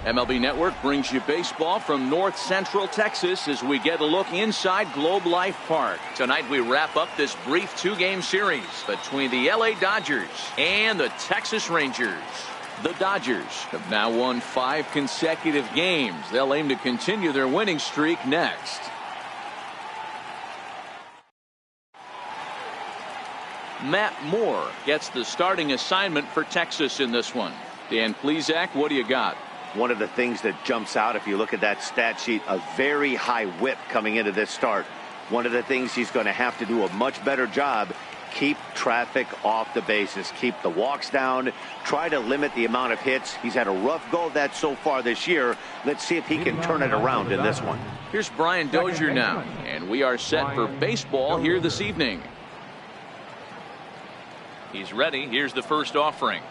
MLB Network brings you baseball from North Central Texas as we get a look inside Globe Life Park. Tonight we wrap up this brief two-game series between the LA Dodgers and the Texas Rangers. The Dodgers have now won 5 consecutive games. They'll aim to continue their winning streak next. Matt Moore gets the starting assignment for Texas in this one. Dan Plesac, what do you got? One of the things that jumps out, if you look at that stat sheet, a very high whip coming into this start. One of the things he's going to have to do a much better job, keep traffic off the bases, keep the walks down, try to limit the amount of hits. He's had a rough go of that so far this year. Let's see if he can turn it around in this one. Here's Brian Dozier now, and we are set for baseball here this evening. He's ready. Here's the first offering.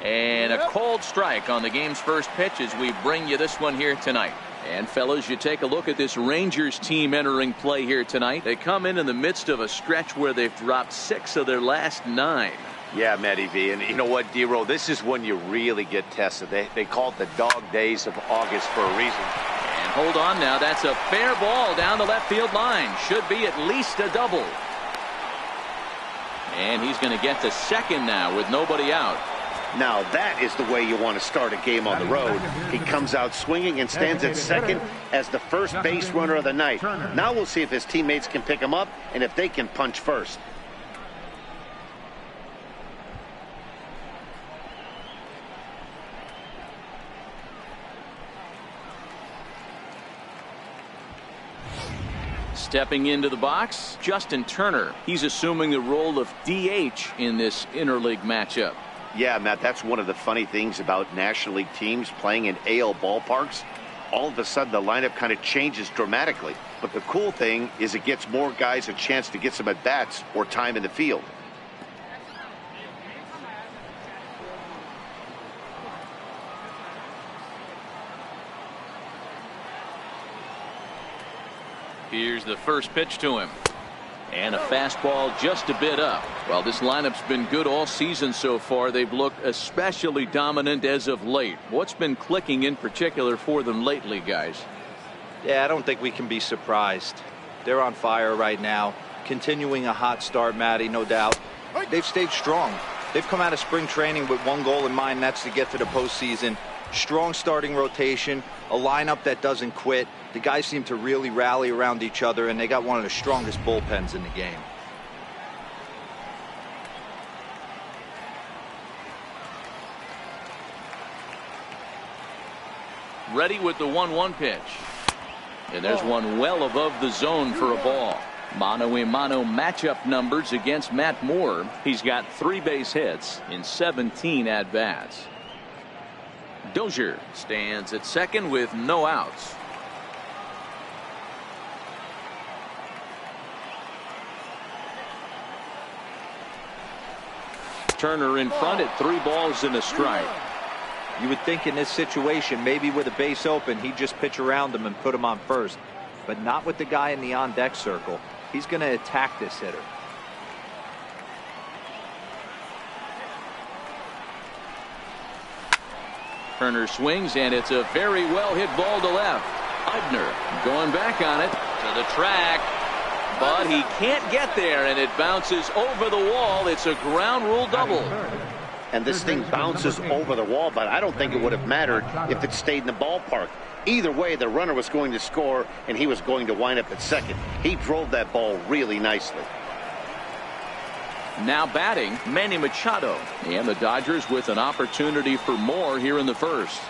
And a cold strike on the game's first pitch as we bring you this one here tonight. And fellas, you take a look at this Rangers team entering play here tonight. They come in the midst of a stretch where they've dropped 6 of their last 9. Yeah, Matty V. And you know what, D-Row, this is when you really get tested. They call it the dog days of August for a reason. And hold on now. That's a fair ball down the left field line. Should be at least a double. And he's going to get to second now with nobody out. Now that is the way you want to start a game on the road. He comes out swinging and stands at second as the first base runner of the night. Now we'll see if his teammates can pick him up and if they can punch first. Stepping into the box, Justin Turner. He's assuming the role of DH in this interleague matchup. Yeah, Matt, that's one of the funny things about National League teams playing in AL ballparks. All of a sudden, the lineup kind of changes dramatically. But the cool thing is it gets more guys a chance to get some at-bats or time in the field. Here's the first pitch to him. And a fastball just a bit up. Well, this lineup's been good all season so far. They've looked especially dominant as of late. What's been clicking in particular for them lately, guys? Yeah, I don't think we can be surprised. They're on fire right now. Continuing a hot start, Matty, no doubt. They've stayed strong. They've come out of spring training with one goal in mind, that's to get to the postseason. Strong starting rotation, a lineup that doesn't quit. The guys seem to really rally around each other, and they got one of the strongest bullpens in the game. Ready with the 1-1 pitch. And there's one well above the zone for a ball. Mano-a-mano matchup numbers against Matt Moore. He's got 3 base hits in 17 at-bats. Dozier stands at second with no outs. Turner in front at 3 balls and a strike. You would think in this situation, maybe with a base open, he'd just pitch around him and put him on first. But not with the guy in the on-deck circle. He's going to attack this hitter. Turner swings, and it's a very well hit ball to left. Eibner going back on it to the track, but he can't get there, and it bounces over the wall. It's a ground rule double. And this thing bounces over the wall, but I don't think it would have mattered if it stayed in the ballpark. Either way, the runner was going to score, and he was going to wind up at second. He drove that ball really nicely. Now batting, Manny Machado. And the Dodgers with an opportunity for more here in the first.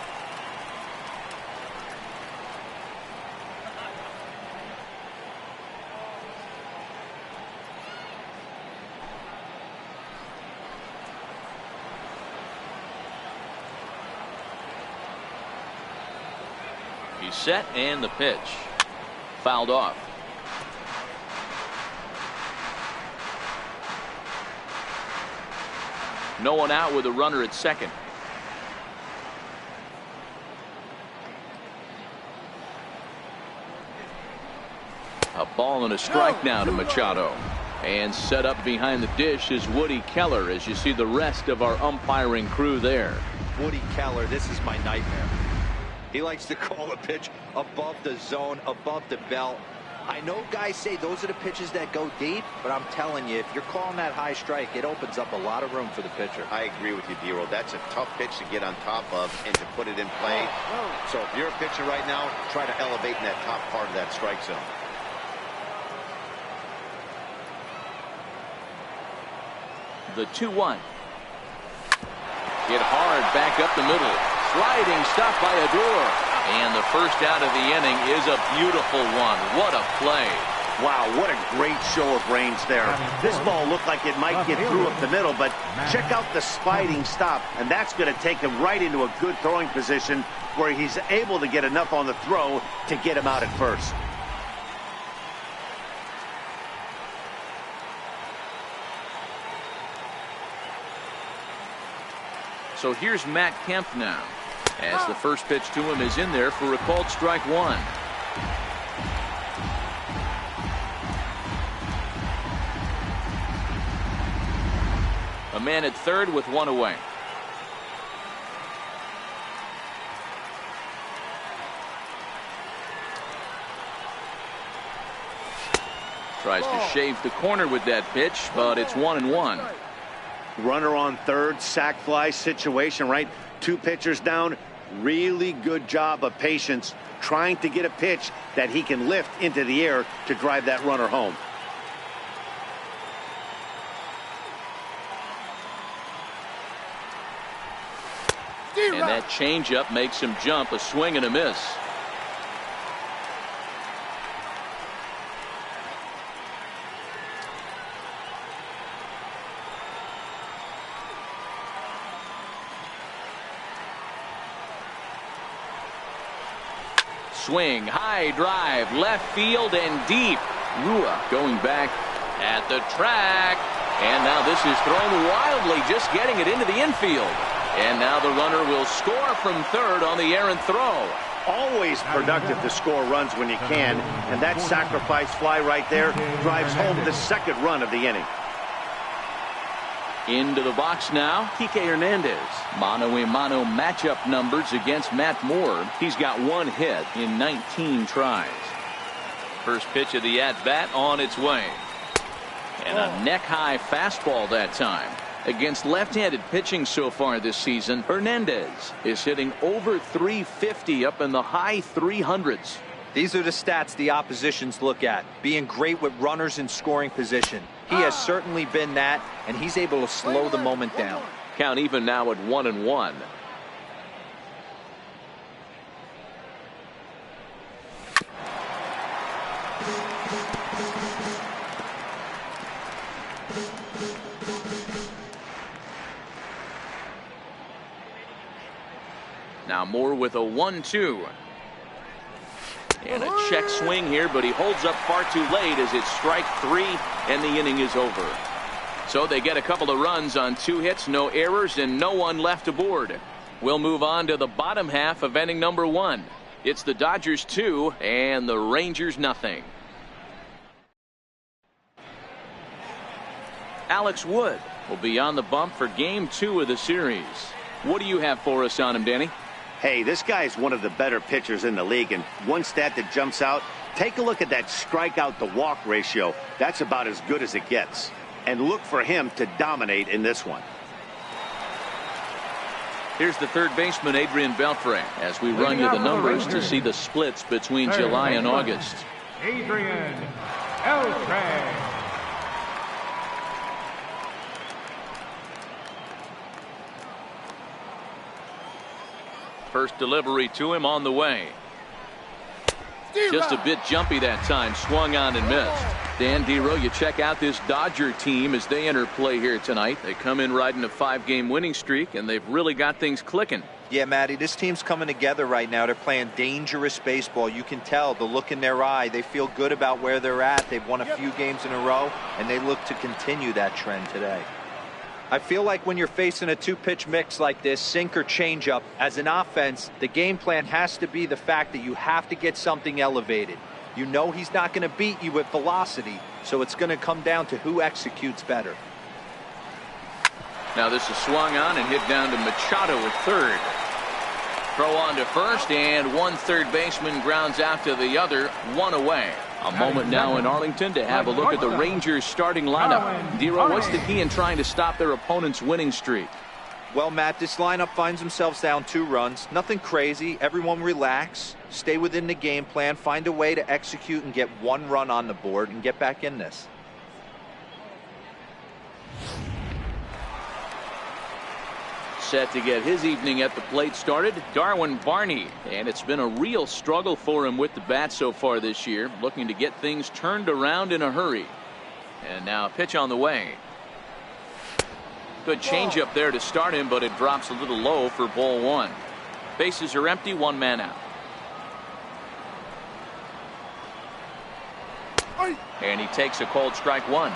He's set, and the pitch. Fouled off. No one out with a runner at second. A ball and a strike now to Machado. And set up behind the dish is Woody Keller as you see the rest of our umpiring crew there. Woody Keller, this is my nightmare. He likes to call a pitch above the zone, above the belt. I know guys say those are the pitches that go deep, but I'm telling you, if you're calling that high strike, it opens up a lot of room for the pitcher. I agree with you, D-Roll. That's a tough pitch to get on top of and to put it in play. So if you're a pitcher right now, try to elevate in that top part of that strike zone. The 2-1. Hit hard back up the middle. Sliding stop by Adore. And the first out of the inning is a beautiful one. What a play. Wow, what a great show of range there. This ball looked like it might get through up the middle, but check out the sliding stop, and that's going to take him right into a good throwing position where he's able to get enough on the throw to get him out at first. So here's Matt Kemp now, as the first pitch to him is in there for a called strike one. A man at third with one away. Tries to shave the corner with that pitch, but it's 1-1. Runner on third, sac fly situation, right? Two pitchers down. Really good job of patience, trying to get a pitch that he can lift into the air to drive that runner home. And that changeup makes him jump. A swing and a miss. Swing, high drive, left field and deep. Rua going back at the track. And now this is thrown wildly, just getting it into the infield. And now the runner will score from third on the errant throw. Always productive to score runs when you can. And that sacrifice fly right there drives home the second run of the inning. Into the box now, Kike Hernandez. Mano-a-mano matchup numbers against Matt Moore. He's got one hit in 19 tries. First pitch of the at-bat on its way. And a neck-high fastball that time. Against left-handed pitching so far this season, Hernandez is hitting over 350 up in the high 300s. These are the stats the oppositions look at. Being great with runners in scoring position. He has certainly been that, and he's able to slow the moment down. Count even now at 1-1. Now Moore with a 1-2. And a check swing here, but he holds up far too late as it's strike three and the inning is over. So they get a couple of runs on 2 hits, no errors, and no one left aboard. We'll move on to the bottom half of inning number 1. It's the Dodgers 2 and the Rangers nothing. Alex Wood will be on the bump for game 2 of the series. What do you have for us on him, Danny? Hey, this guy's one of the better pitchers in the league, and one stat that jumps out, take a look at that strikeout to walk ratio. That's about as good as it gets. And look for him to dominate in this one. Here's the third baseman, Adrian Beltre, as we run you the numbers to see the splits between July and August. Adrian Beltre. First delivery to him on the way. Just a bit jumpy that time. Swung on and missed. Dan Dero, you check out this Dodger team as they enter play here tonight. They come in riding a 5-game winning streak, and they've really got things clicking. Yeah, Matty, this team's coming together right now. They're playing dangerous baseball. You can tell the look in their eye. They feel good about where they're at. They've won a few games in a row, and they look to continue that trend today. I feel like when you're facing a 2-pitch mix like this, sink or changeup, as an offense, the game plan has to be the fact that you have to get something elevated. You know he's not going to beat you with velocity, so it's going to come down to who executes better. Now this is swung on and hit down to Machado at third. Throw on to first, and one third baseman grounds out to the other, one away. A moment now in Arlington to have a look at the Rangers starting lineup. Dero, what's the key in trying to stop their opponent's winning streak? Well, Matt, this lineup finds themselves down 2 runs. Nothing crazy. Everyone relax. Stay within the game plan. Find a way to execute and get 1 run on the board and get back in this. Set to get his evening at the plate started, Darwin Barney, and it's been a real struggle for him with the bat so far this year, looking to get things turned around in a hurry. And now a pitch on the way. Good changeup there to start him, but it drops a little low for ball 1. Bases are empty, 1 man out. And he takes a cold strike 1.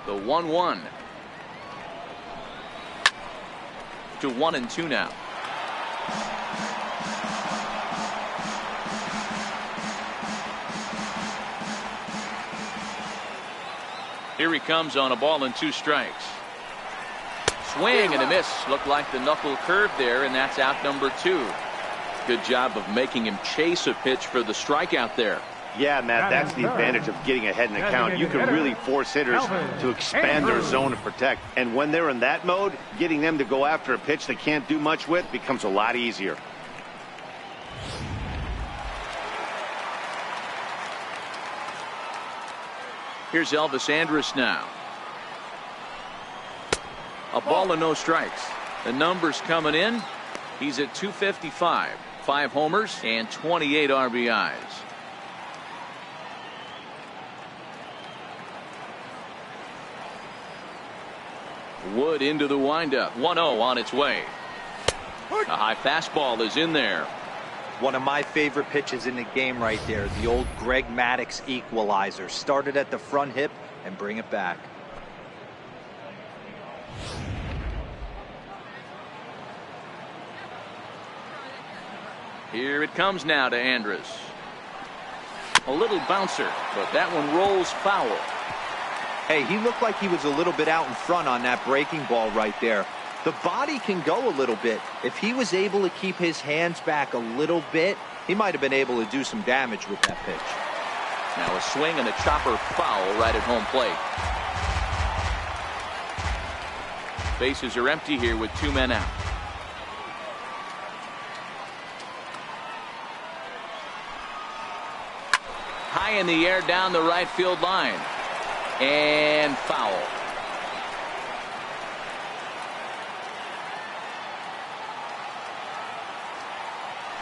The 1-1 to 1-2 now. Here he comes on a ball and 2 strikes. Swing and a miss. Looked like the knuckle curve there, and that's out number 2. Good job of making him chase a pitch for the strikeout there. Yeah, Matt, that's the advantage of getting ahead in the count. You can really force hitters to expand their zone and protect. And when they're in that mode, getting them to go after a pitch they can't do much with becomes a lot easier. Here's Elvis Andrus now. A ball and no strikes. The numbers coming in. He's at 255. 5 homers and 28 RBIs. Wood into the windup. 1-0 on its way. A high fastball is in there. One of my favorite pitches in the game right there. The old Greg Maddux equalizer. Started at the front hip and bring it back. Here it comes now to Andrus. A little bouncer, but that one rolls foul. Hey, he looked like he was a little bit out in front on that breaking ball right there. The body can go a little bit. If he was able to keep his hands back a little bit, he might have been able to do some damage with that pitch. Now a swing and a chopper foul right at home plate. Bases are empty here with 2 men out. High in the air down the right field line. And foul.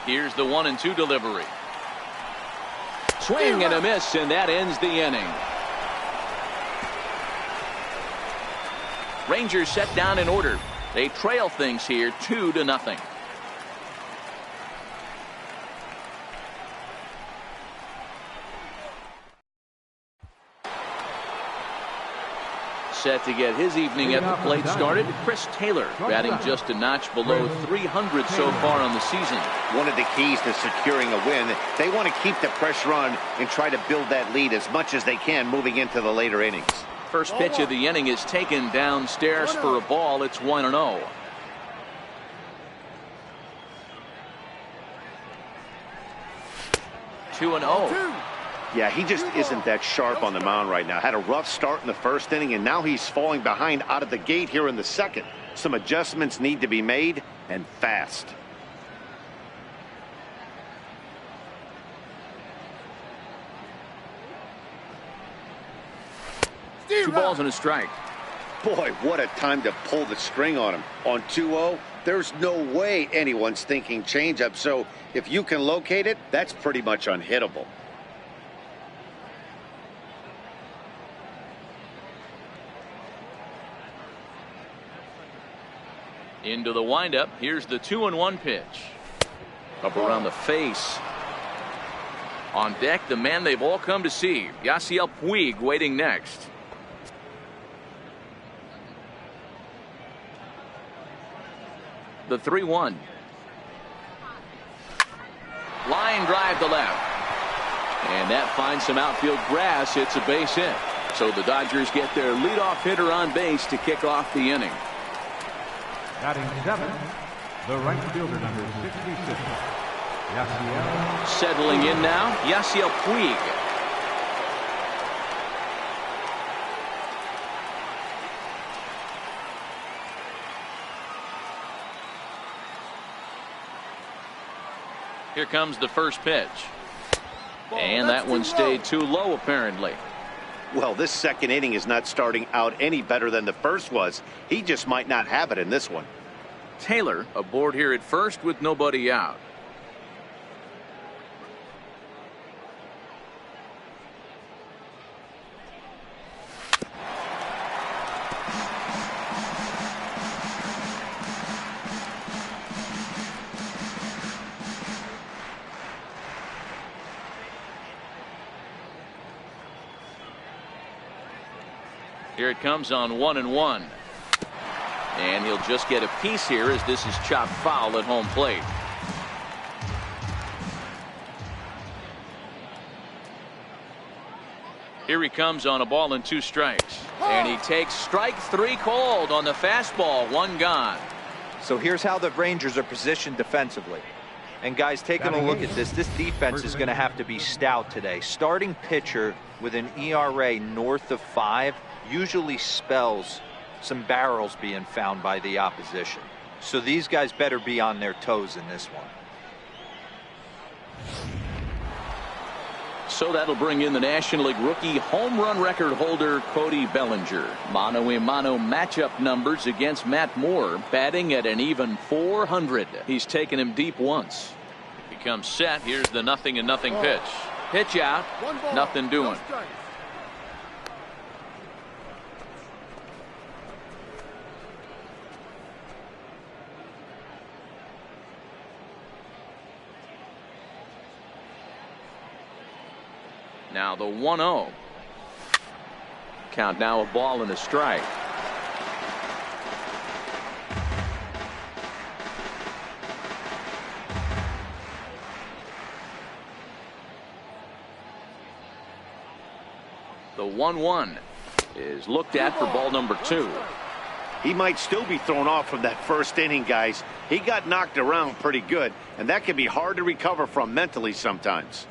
Here's the 1-2 delivery. Swing and a miss, and that ends the inning. Rangers set down in order. They trail things here 2-0. Set to get his evening at the plate started, Chris Taylor, batting just a notch below 300 so far on the season. One of the keys to securing a win, they want to keep the pressure on and try to build that lead as much as they can moving into the later innings. First pitch of the inning is taken downstairs for a ball. It's 1-0. Two and 0. Yeah, he just isn't that sharp on the mound right now. Had a rough start in the first inning, and now he's falling behind out of the gate here in the second. Some adjustments need to be made, and fast. Two balls and a strike. Boy, what a time to pull the string on him. On 2-0, there's no way anyone's thinking changeup, so if you can locate it, that's pretty much unhittable. Into the windup. Here's the 2-1 pitch. Up around the face. On deck, the man they've all come to see, Yasiel Puig, waiting next. The 3-1. Line drive to left. And that finds some outfield grass. It's a base hit. So the Dodgers get their leadoff hitter on base to kick off the inning. Batting seventh, the right fielder, number 66, Yasiel. Settling in now, Yasiel Puig. Here comes the first pitch. And that one stayed too low, apparently. Well, this second inning is not starting out any better than the first was. He just might not have it in this one. Taylor aboard here at first with nobody out. Here it comes on 1-1. And he'll just get a piece here as this is chopped foul at home plate. Here he comes on a ball and 2 strikes. And he takes strike 3 called on the fastball. 1 gone. So here's how the Rangers are positioned defensively. And guys, taking a look at this defense is going to have to be stout today. Starting pitcher with an ERA north of 5 usually spells some barrels being found by the opposition. So these guys better be on their toes in this one. So that'll bring in the National League rookie home run record holder Cody Bellinger. Mano-a-mano matchup numbers against Matt Moore, batting at an even .400. He's taken him deep once. He comes set. Here's the 0-0 pitch. Pitch out. Nothing doing. Now the 1-0. Count now, a ball and a strike. The 1-1 is looked at for ball number 2. He might still be thrown off from that first inning, guys. He got knocked around pretty good, and that can be hard to recover from mentally sometimes.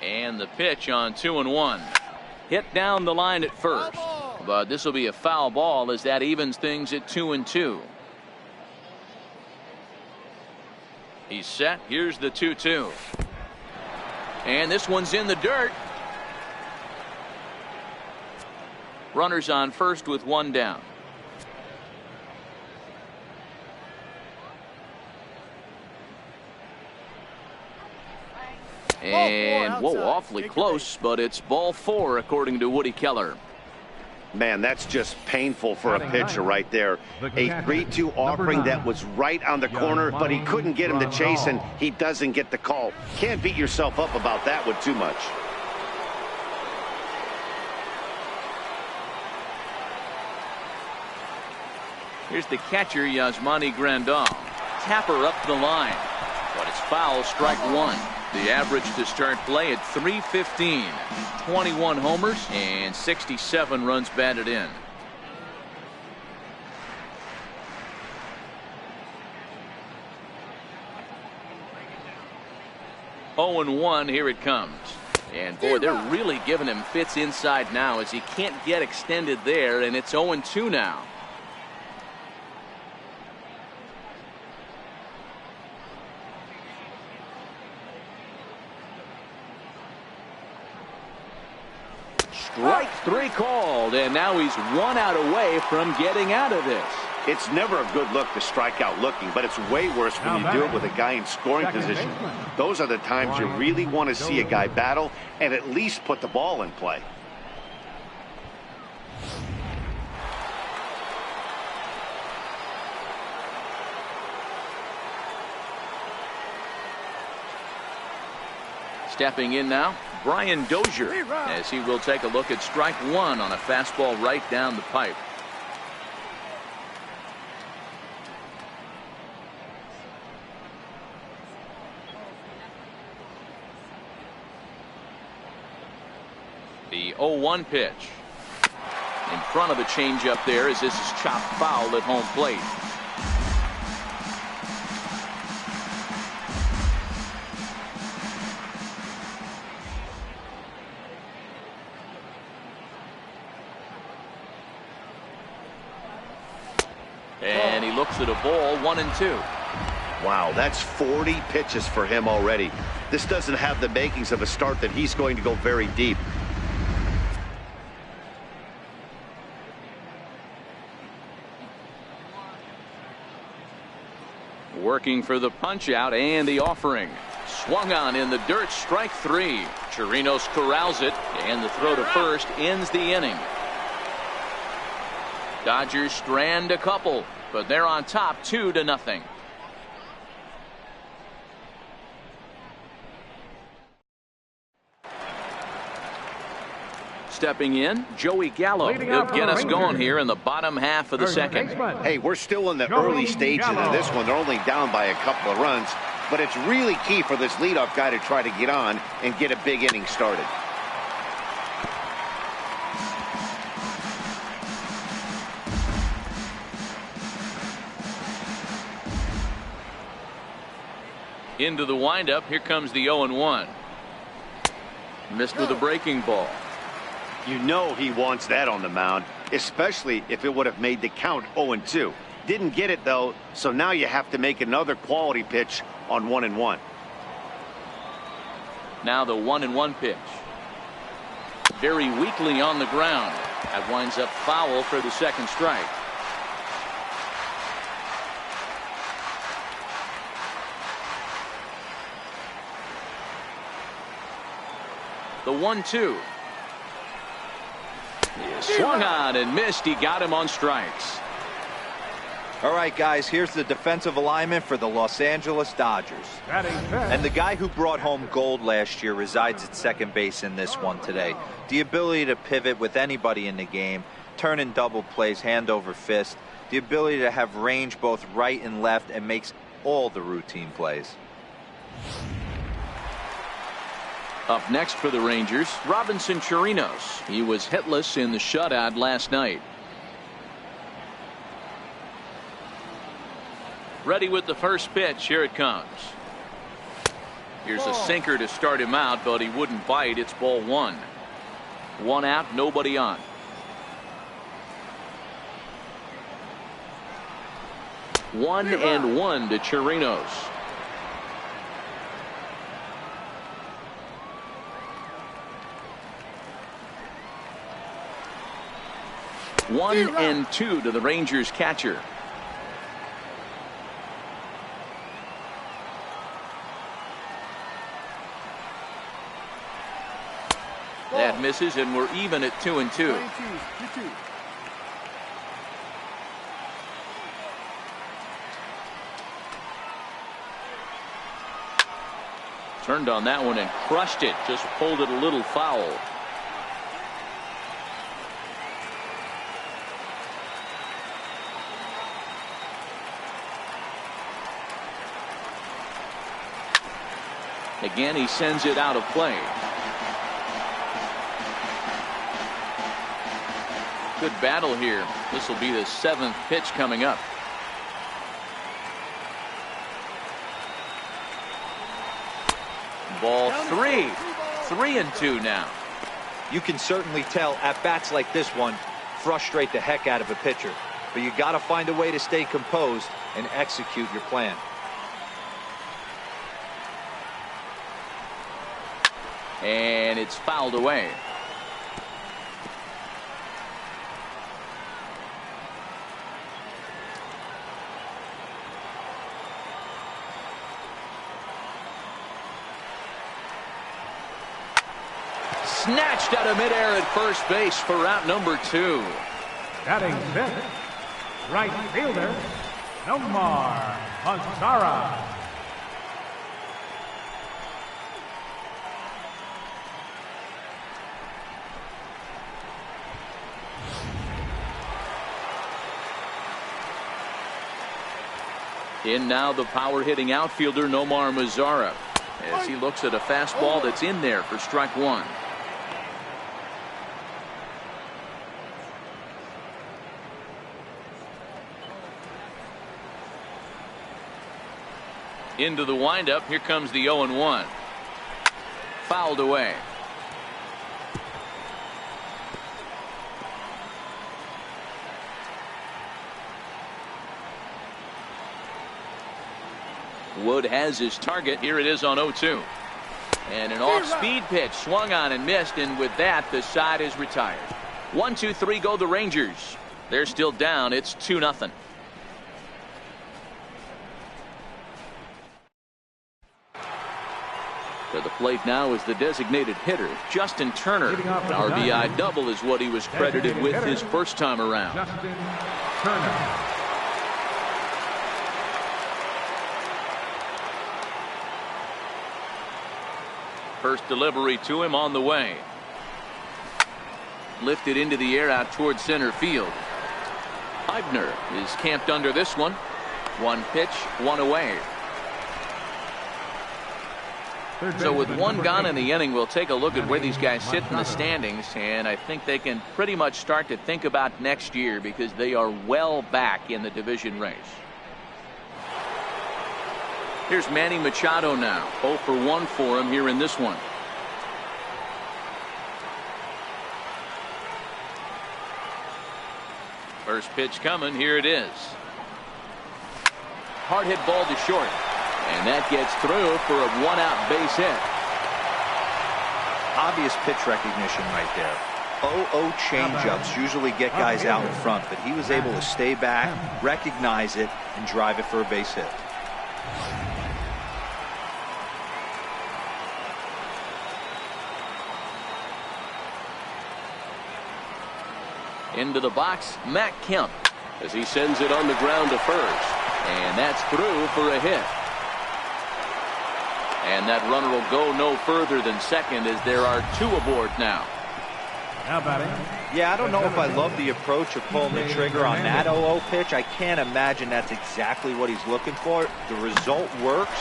And the pitch on 2-1. Hit down the line at first. But this will be a foul ball as that evens things at 2-2. He's set. Here's the 2-2. And this one's in the dirt. Runners on first with 1 down. And whoa, awfully close, but it's ball 4 according to Woody Keller. Man, that's just painful for a pitcher right there. A 3-2 offering that was right on the corner, but he couldn't get him to chase, and he doesn't get the call. Can't beat yourself up about that one too much. Here's the catcher, Yasmani Grandal. Tapper up the line, but it's foul, strike 1. The average to start play at .315. 21 homers and 67 runs batted in. Oh and 1, here it comes. And boy, they're really giving him fits inside now as he can't get extended there, and it's 0-2 now. Strike 3 called, and now he's 1 out away from getting out of this. It's never a good look to strike out looking, but it's way worse when you do it with a guy in scoring position. Those are the times you really want to see a guy battle and at least put the ball in play. Stepping in now, Brian Dozier, as he will take a look at strike one on a fastball right down the pipe. The 0-1 pitch. In front of the changeup there as this is chopped foul at home plate. And he looks at a ball, 1-2. Wow, that's 40 pitches for him already. This doesn't have the makings of a start that he's going to go very deep. Working for the punch out and the offering. Swung on in the dirt, strike three. Chirinos corrals it, and the throw to first ends the inning. Dodgers strand a couple, but they're on top 2-0. Stepping in, Joey Gallo. He'll get us going here in the bottom half of the second. Hey, we're still in the early stages of this one. They're only down by a couple of runs, but it's really key for this leadoff guy to try to get on and get a big inning started. Into the windup, here comes the 0-1. Missed with a breaking ball. You know he wants that on the mound, especially if it would have made the count 0-2. Didn't get it though, so now you have to make another quality pitch on 1-1. Now the 1-1 pitch. Very weakly on the ground. That winds up foul for the second strike. The 1-2. Swung on and missed. He got him on strikes. All right, guys, here's the defensive alignment for the Los Angeles Dodgers. And the guy who brought home gold last year resides at second base in this one today. The ability to pivot with anybody in the game, turn in double plays, hand over fist, the ability to have range both right and left, and makes all the routine plays. Up next for the Rangers, Robinson Chirinos. He was hitless in the shutout last night. Ready with the first pitch. Here it comes. Here's a sinker to start him out, but he wouldn't bite. It's ball one. One out, nobody on. One and one to Chirinos. One and two to the Rangers catcher. That misses, and we're even at 2-2. Turned on that one and crushed it. Just pulled it a little foul. Again, he sends it out of play. Good battle here. This will be the seventh pitch coming up. Ball three. 3-2 now. You can certainly tell at bats like this one frustrate the heck out of a pitcher, but you got to find a way to stay composed and execute your plan. And it's fouled away. Snatched out of midair at first base for out number 2. Batting fifth, right fielder, Nomar Mazara. In now the power hitting outfielder Nomar Mazara, as he looks at a fastball that's in there for strike one. Into the windup. Here comes the 0-1. Fouled away. Wood has his target. Here it is on 0-2. And an off-speed pitch swung on and missed, and with that the side is retired. 1-2-3 go the Rangers. They're still down. It's 2-0. To the plate now is the designated hitter, Justin Turner. An RBI double is what he was credited with his first time around. Justin Turner. First delivery to him on the way. Lifted into the air out towards center field. Eibner is camped under this one. One pitch, one away. So with one gone in the inning, we'll take a look at where these guys sit in the standings, and I think they can pretty much start to think about next year because they are well back in the division race. Here's Manny Machado now. 0 for 1 for him here in this one. First pitch coming. Here it is. Hard hit ball to short. And that gets through for a one-out base hit. Obvious pitch recognition right there. 0-0 changeups usually get guys out in front, but he was able to stay back, recognize it, and drive it for a base hit. Into the box, Matt Kemp, as he sends it on the ground to first. And that's through for a hit. And that runner will go no further than second as there are two aboard now. How about it? Yeah, I don't know if I love the approach of pulling the trigger on that 0-0 pitch. I can't imagine that's exactly what he's looking for. The result works.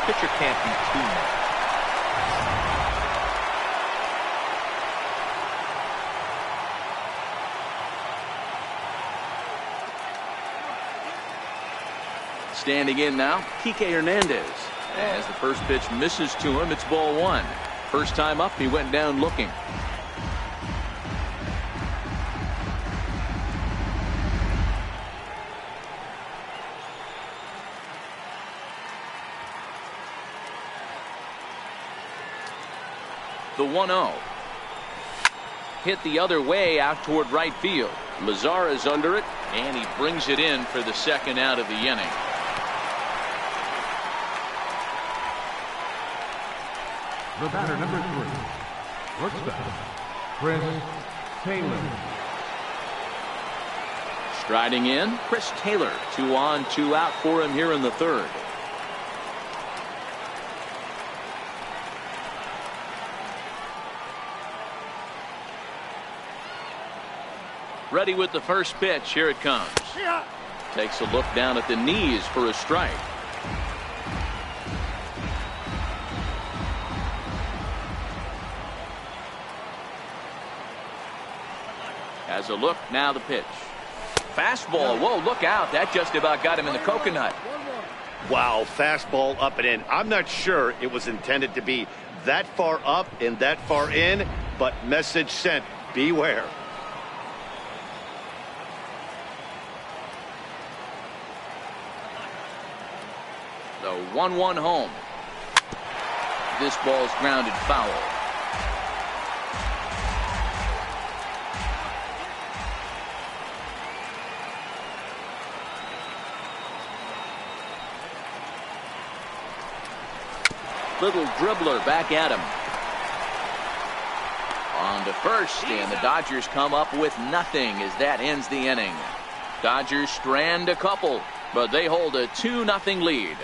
Pitcher can't be too mad. Standing in now, Kike Hernandez. As the first pitch misses to him, it's ball one. First time up, he went down looking. The 1-0. Hit the other way out toward right field. Mazara is under it, and he brings it in for the second out of the inning. The batter, number 3, shortstop, Chris Taylor. Striding in, Chris Taylor. 2 on, 2 out for him here in the third. Ready with the first pitch. Here it comes. Takes a look down at the knees for a strike. Has a look, now the pitch. Fastball, whoa, look out. That just about got him in the coconut. Wow, fastball up and in. I'm not sure it was intended to be that far up and that far in, but message sent, beware. The 1-1 home. This ball's grounded foul. Little dribbler back at him. On to first, and the Dodgers come up with nothing as that ends the inning. Dodgers strand a couple, but they hold a 2-0 lead.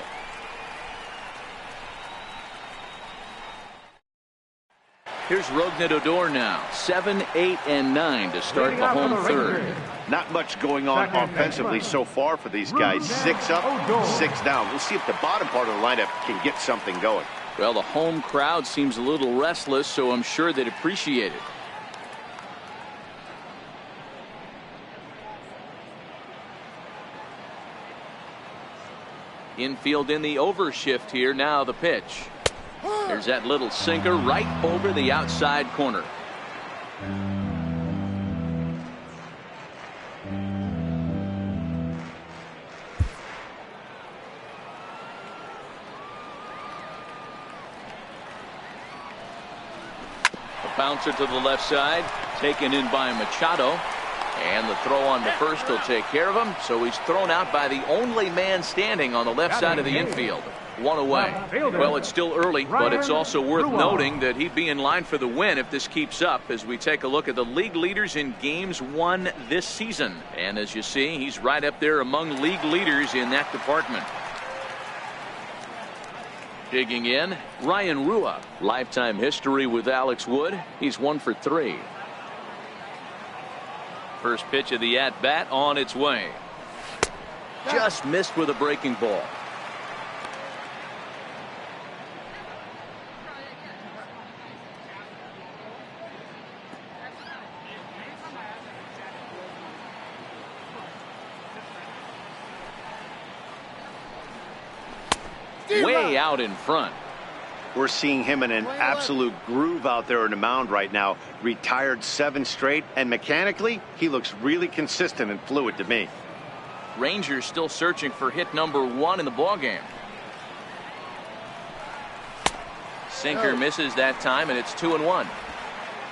Here's Rognadodor now. 7, 8, and 9 to start the home third. Not much going on offensively so far for these guys. 6 up, 6 down. We'll see if the bottom part of the lineup can get something going. Well, the home crowd seems a little restless, so I'm sure they'd appreciate it. Infield in the overshift here. Now the pitch. There's that little sinker right over the outside corner. A bouncer to the left side, taken in by Machado. And the throw on the first will take care of him. So he's thrown out by the only man standing on the left side of the infield. 1 away. Well, it's still early, but it's also worth noting that he'd be in line for the win if this keeps up as we take a look at the league leaders in games won this season. And as you see, he's right up there among league leaders in that department. Digging in, Ryan Rua. Lifetime history with Alex Wood. He's 1 for 3. First pitch of the at-bat on its way. Just missed with a breaking ball. Way out in front. We're seeing him in an absolute groove out there on the mound right now. Retired 7 straight, and mechanically, he looks really consistent and fluid to me. Rangers still searching for hit number 1 in the ballgame. Sinker misses that time, and it's 2-1.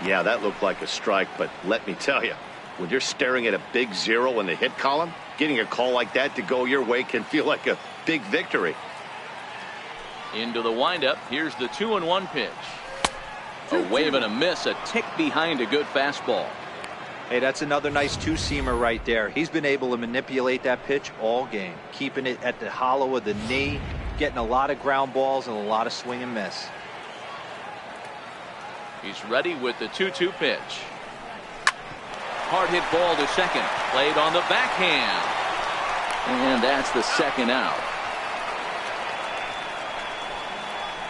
Yeah, that looked like a strike, but let me tell you, when you're staring at a big 0 in the hit column, getting a call like that to go your way can feel like a big victory. Into the windup. Here's the 2-1 pitch. A wave and a miss, a tick behind a good fastball. Hey, that's another nice two-seamer right there. He's been able to manipulate that pitch all game, keeping it at the hollow of the knee, getting a lot of ground balls and a lot of swing and miss. He's ready with the 2-2 pitch. Hard hit ball to second. Played on the backhand. And that's the second out.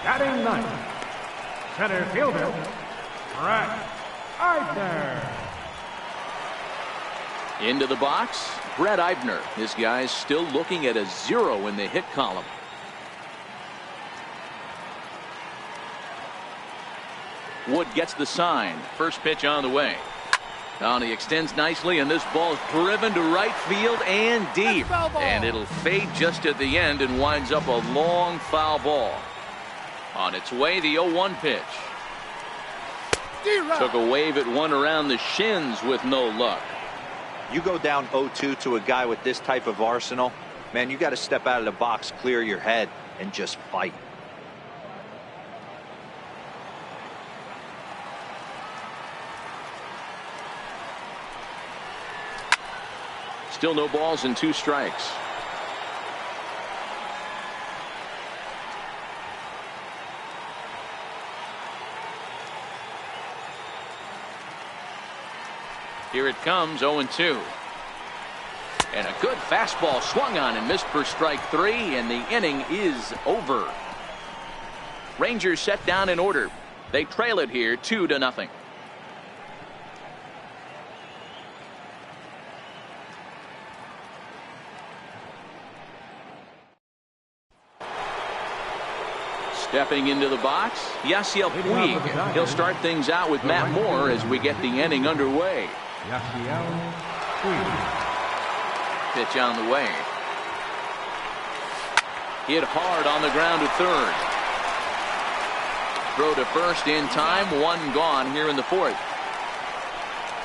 Batting ninth, center fielder, Brett Eibner. Into the box, Brett Eibner. This guy's still looking at a 0 in the hit column. Wood gets the sign. First pitch on the way. Now he extends nicely, and this ball's driven to right field and deep. And it'll fade just at the end and winds up a long foul ball. On its way, the 0-1 pitch. Took a wave at one around the shins with no luck. You go down 0-2 to a guy with this type of arsenal, man, you got to step out of the box, clear your head, and just fight. Still no balls and 2 strikes. Here it comes, 0-2. And a good fastball swung on and missed for strike 3, and the inning is over. Rangers set down in order. They trail it here 2-0. Stepping into the box, Yasiel Puig. He'll start things out with Matt Moore as we get the inning underway. Yasiel Puig. Pitch on the way. Hit hard on the ground to third. Throw to first in time. 1 gone here in the 4th.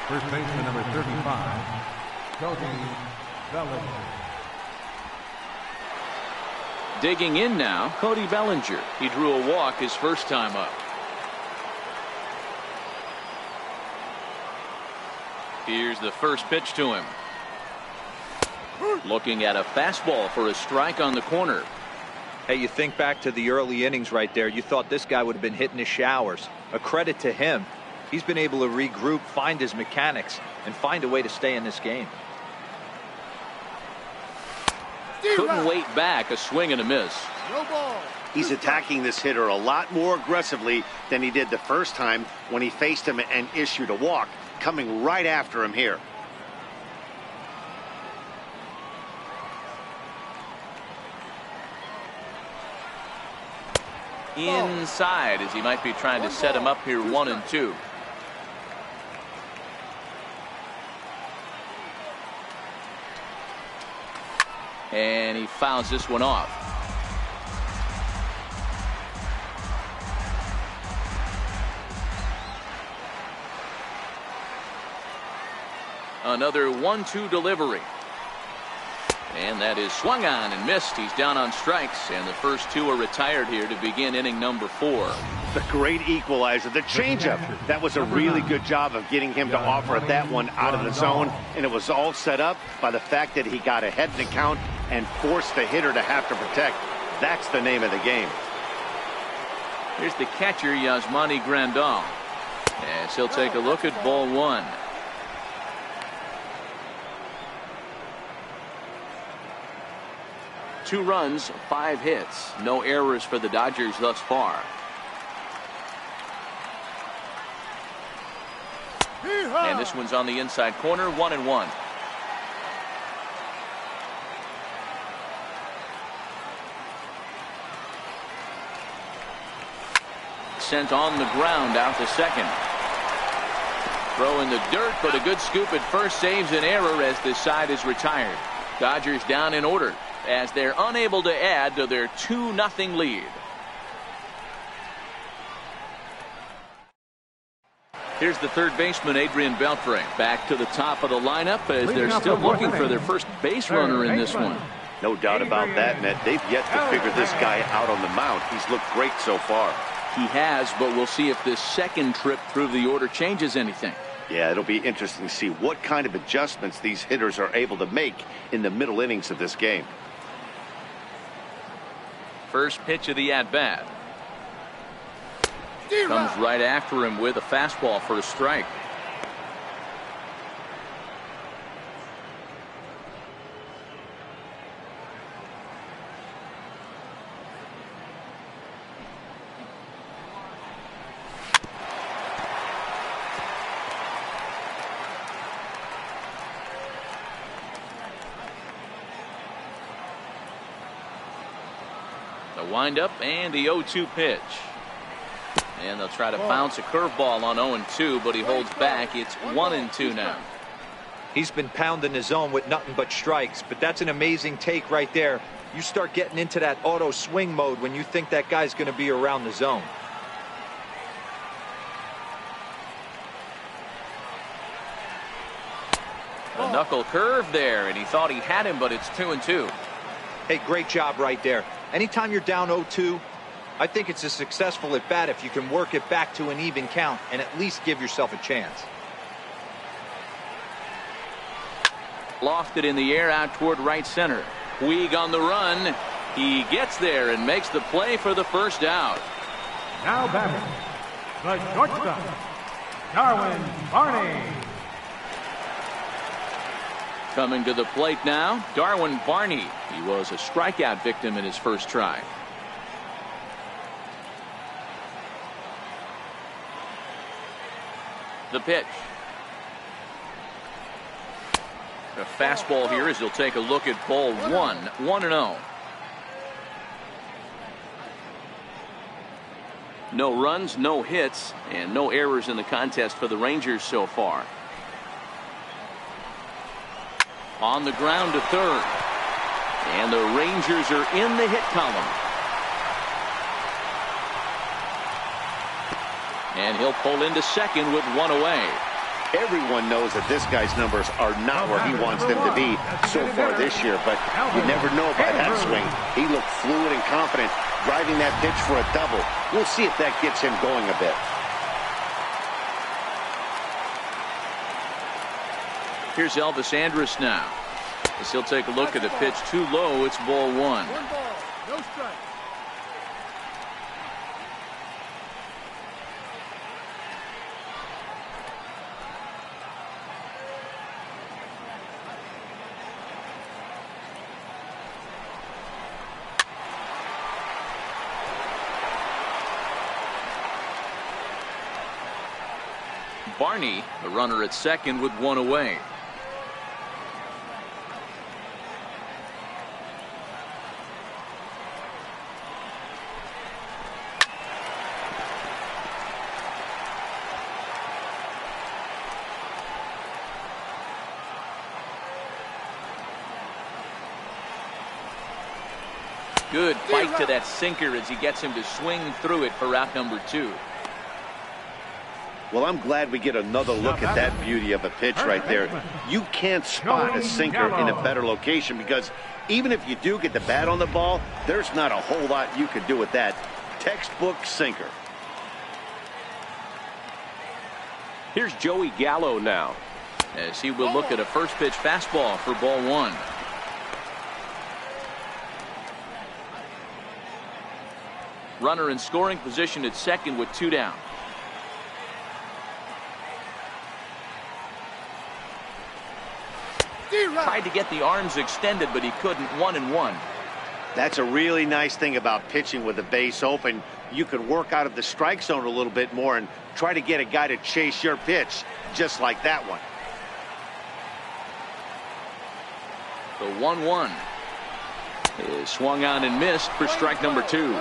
First baseman number 35, Cody Bellinger. Digging in now, Cody Bellinger. He drew a walk his first time up. Here's the first pitch to him. Looking at a fastball for a strike on the corner. Hey, you think back to the early innings right there. You thought this guy would have been hitting his showers. A credit to him. He's been able to regroup, find his mechanics, and find a way to stay in this game. Couldn't wait back. A swing and a miss. No ball. He's attacking this hitter a lot more aggressively than he did the first time when he faced him and issued a walk, coming right after him here. Inside, as he might be trying to set him up here 1-2. And he fouls this one off. Another 1-2 delivery. And that is swung on and missed. He's down on strikes, and the first two are retired here to begin inning number 4. The great equalizer, the changeup. That was a really good job of getting him to offer that one out of the zone, and it was all set up by the fact that he got ahead in the count and forced the hitter to have to protect. That's the name of the game. Here's the catcher, Yasmani Grandal, as he'll take a look at ball 1. Two runs, 5 hits, no errors for the Dodgers thus far. And this one's on the inside corner, 1-1. Sent on the ground out to second. Throw in the dirt, but a good scoop at first saves an error as this side is retired. Dodgers down in order, as they're unable to add to their 2-0 lead. Here's the third baseman, Adrian Beltre, back to the top of the lineup as they're still looking for their first base runner in this one. No doubt about that, Matt. They've yet to figure this guy out on the mound. He's looked great so far. He has, but we'll see if this second trip through the order changes anything. Yeah, it'll be interesting to see what kind of adjustments these hitters are able to make in the middle innings of this game. First pitch of the at-bat. Comes right after him with a fastball for a strike. The windup and the 0-2 pitch. And they'll try to bounce a curveball on 0-2, but he holds back. It's 1-2 now. He's been pounding the zone with nothing but strikes, but that's an amazing take right there. You start getting into that auto swing mode when you think that guy's going to be around the zone. A knuckle curve there, and he thought he had him, but it's 2-2. Hey, great job right there. Anytime you're down 0-2, I think it's a successful at bat if you can work it back to an even count and at least give yourself a chance. Lofted in the air out toward right center. Puig on the run. He gets there and makes the play for the first out. Now batting, the shortstop, Darwin Barney. Coming to the plate now, Darwin Barney. He was a strikeout victim in his first try. The pitch. A fastball here as he'll take a look at ball 1, 1-0. No runs, no hits, and no errors in the contest for the Rangers so far. On the ground to third. And the Rangers are in the hit column. And he'll pull into second with one away. Everyone knows that this guy's numbers are not where he wants them to be so far this year, but you never know by that swing. He looked fluid and confident, driving that pitch for a double. We'll see if that gets him going a bit. Here's Elvis Andrus now, as he'll take a look at the pitch too low. It's ball 1. 1 ball, no strike. Barney, the runner at second with one away. Good fight to that sinker as he gets him to swing through it for out number 2. Well, I'm glad we get another look at that beauty of a pitch right there. You can't spot a sinker in a better location because even if you do get the bat on the ball, there's not a whole lot you can do with that. Textbook sinker. Here's Joey Gallo now, as he will look at a first pitch fastball for ball 1. Runner in scoring position at second with 2 down. Tried to get the arms extended, but he couldn't. 1-1. That's a really nice thing about pitching with the base open. You can work out of the strike zone a little bit more and try to get a guy to chase your pitch, just like that one. The 1-1 is swung on and missed for strike number 2.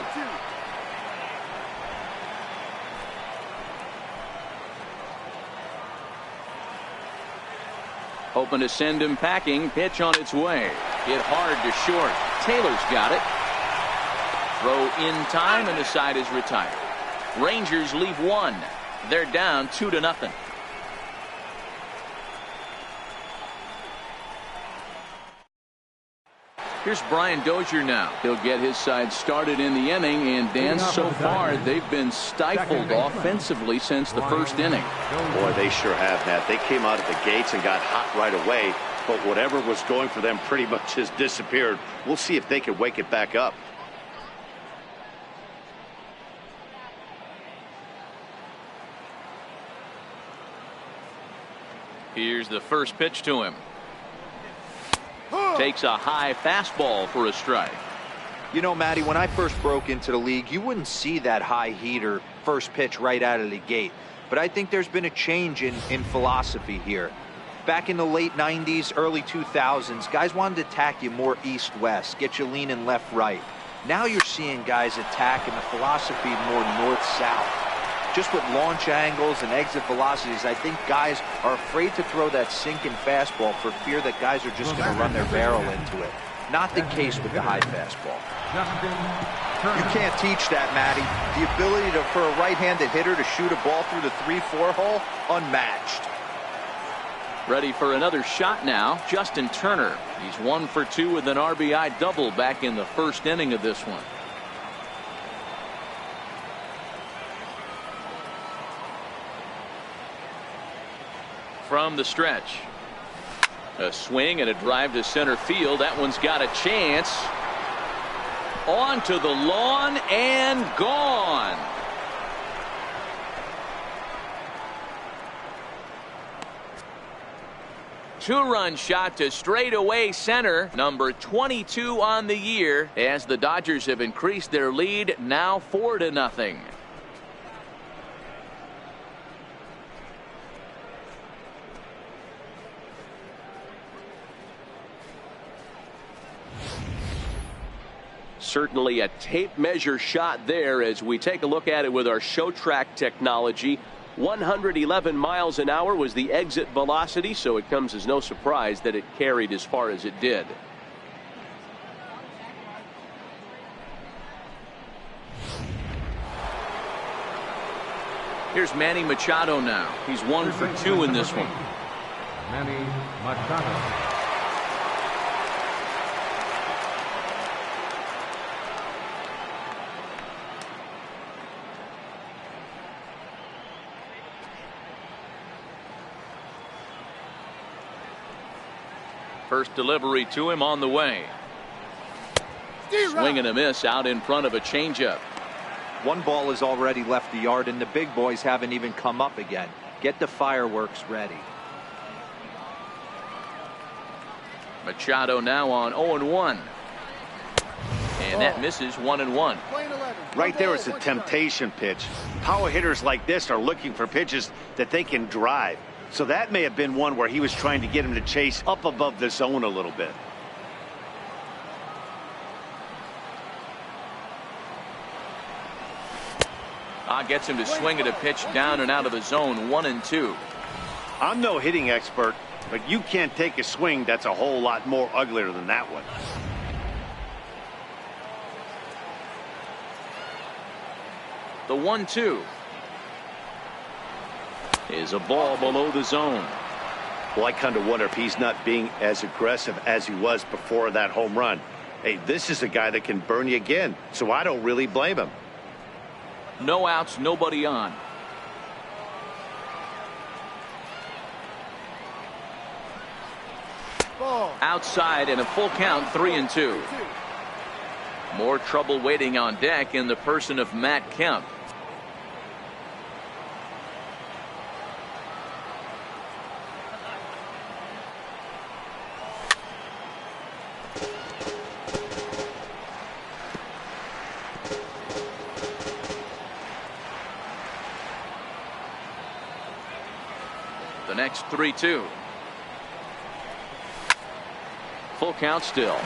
Hoping to send him packing. Pitch on its way. Hit hard to short. Taylor's got it. Throw in time, and the side is retired. Rangers leave 1. They're down 2-0. Here's Brian Dozier now. He'll get his side started in the inning, and Dan, so far they've been stifled offensively since the first inning. Boy, they sure have, Matt. They came out of the gates and got hot right away, but whatever was going for them pretty much has disappeared. We'll see if they can wake it back up. Here's the first pitch to him. Takes a high fastball for a strike. You know, Matty, when I first broke into the league, you wouldn't see that high heater first pitch right out of the gate. But I think there's been a change in philosophy here. Back in the late 90s, early 2000s, guys wanted to attack you more east-west, get you leaning left-right. Now you're seeing guys attacking the philosophy more north-south. Just with launch angles and exit velocities, I think guys are afraid to throw that sinking fastball for fear that guys are just going to run their barrel into it. Not the case with the high fastball. You can't teach that, Matty. The ability for a right-handed hitter to shoot a ball through the 3-4 hole, unmatched. Ready for another shot now, Justin Turner. He's 1 for 2 with an RBI double back in the first inning of this one. From the stretch, a swing and a drive to center field. That one's got a chance. Onto the lawn and gone. Two-run shot to straightaway center. Number 22 on the year, as the Dodgers have increased their lead now 4-0. certainly a tape measure shot there as we take a look at it with our show track technology. 111 miles an hour was the exit velocity, so it comes as no surprise that it carried as far as it did. Here's Manny Machado now. He's 1 for 2 in this one. Manny Machado. First delivery to him on the way. Swing and a miss out in front of a changeup. One ball has already left the yard, and the big boys haven't even come up again. Get the fireworks ready. Machado now on 0-1. And that misses 1-1. Playing 11. Right there is a temptation pitch. Power hitters like this are looking for pitches that they can drive. So that may have been one where he was trying to get him to chase up above the zone a little bit. Gets him to swing at a pitch down and out of the zone, 1-2. I'm no hitting expert, but you can't take a swing that's a whole lot more uglier than that one. The 1-2 is a ball below the zone. Well, I kind of wonder if he's not being as aggressive as he was before that home run. Hey, this is a guy that can burn you again, so I don't really blame him. No outs, nobody on. Outside and a full count, 3-2. More trouble waiting on deck in the person of Matt Kemp. The next 3-2. Full count still.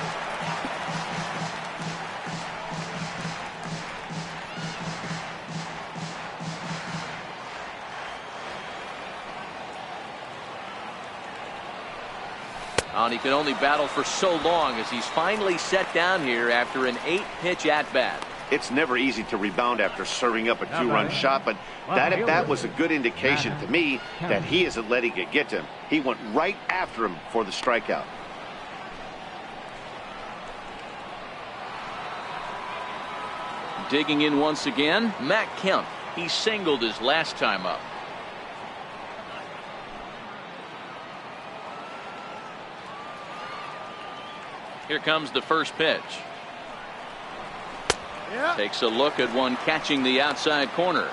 And he can only battle for so long as he's finally set down here after an 8-pitch at-bat. It's never easy to rebound after serving up a 2-run shot, but that at-bat was a good indication to me that he isn't letting it get to him. He went right after him for the strikeout. Digging in once again, Matt Kemp. He singled his last time up. Here comes the first pitch. Takes a look at one catching the outside corner.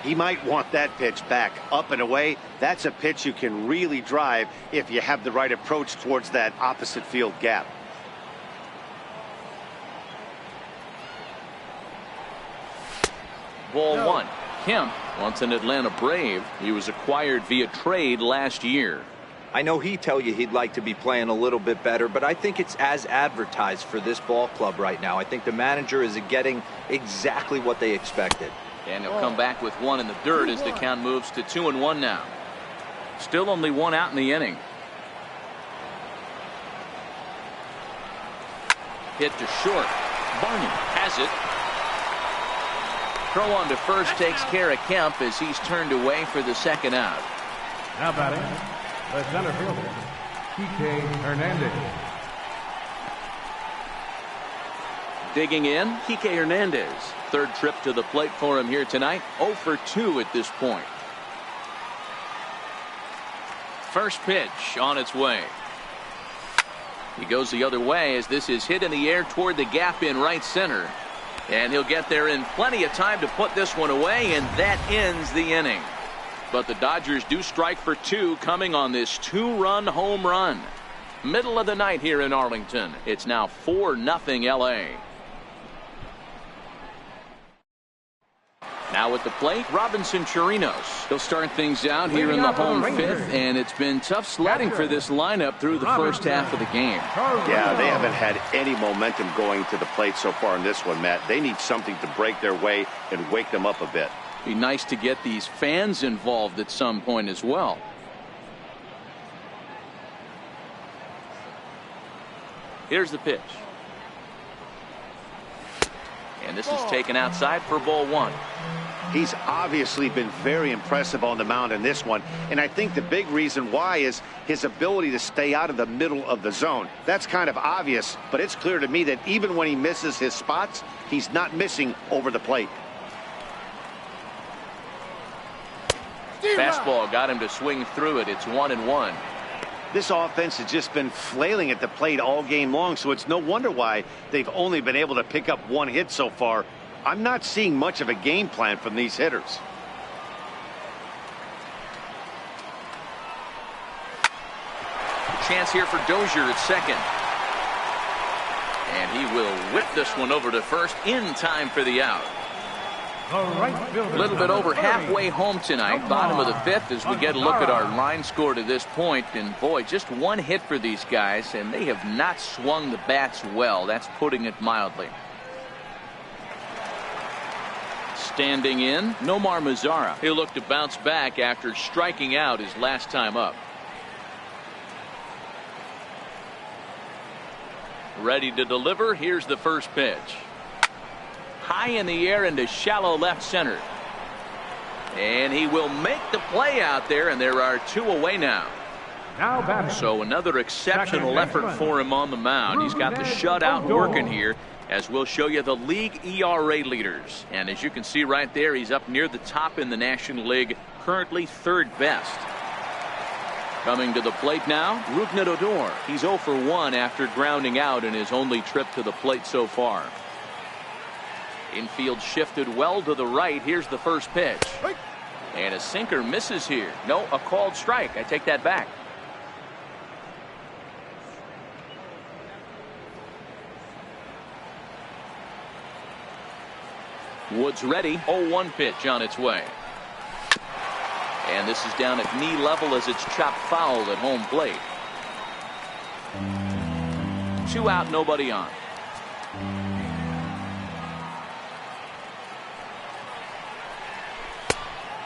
He might want that pitch back, up and away. That's a pitch you can really drive if you have the right approach towards that opposite field gap. Ball one. Kemp, once an Atlanta Brave, he was acquired via trade last year. I know he'd tell you he'd like to be playing a little bit better, but I think it's as advertised for this ball club right now. I think the manager is getting exactly what they expected. And he'll come back with one in the dirt as the count moves to 2-1 now. Still only one out in the inning. Hit to short. Barney has it. Throw on to first takes care of Kemp as he's turned away for the second out. Now batting, the center fielder, TEX Hernandez. Digging in, TEX Hernandez. Third trip to the plate for him here tonight. 0 for 2 at this point. First pitch on its way. He goes the other way as this is hit in the air toward the gap in right center. And he'll get there in plenty of time to put this one away, and that ends the inning. But the Dodgers do strike for 2 coming on this 2-run home run. Middle of the night here in Arlington. It's now 4-0 LA. Now at the plate, Robinson Chirinos. He'll start things out here in the home fifth, and it's been tough sledding for this lineup through the first half of the game. Yeah, they haven't had any momentum going to the plate so far in this one, Matt. They need something to break their way and wake them up a bit. Be nice to get these fans involved at some point as well. Here's the pitch. And this is taken outside for ball one. He's obviously been very impressive on the mound in this one, and I think the big reason why is his ability to stay out of the middle of the zone. That's kind of obvious, but it's clear to me that even when he misses his spots, he's not missing over the plate. Fastball got him to swing through it. It's 1-1. This offense has just been flailing at the plate all game long, so it's no wonder why they've only been able to pick up 1 hit so far. I'm not seeing much of a game plan from these hitters. Chance here for Dozier at second. And he will whip this one over to first in time for the out. A little bit over halfway home tonight, bottom of the fifth, as we get a look at our line score to this point. And boy, just one hit for these guys, and they have not swung the bats well. That's putting it mildly. Standing in, Nomar Mazara. He'll look to bounce back after striking out his last time up. Ready to deliver. Here's the first pitch. High in the air into shallow left center. And he will make the play out there, and there are two away now. So another exceptional effort for him on the mound. He's got the shutout working here, as we'll show you the league ERA leaders. And as you can see right there, he's up near the top in the National League, currently third best. Coming to the plate now, Rougned Odor. He's 0 for 1 after grounding out in his only trip to the plate so far. Infield shifted well to the right. Here's the first pitch. And a sinker misses here. No, a called strike. I take that back. Woods ready. 0-1 pitch on its way. And this is down at knee level as it's chopped foul at home plate. 2 out, nobody on.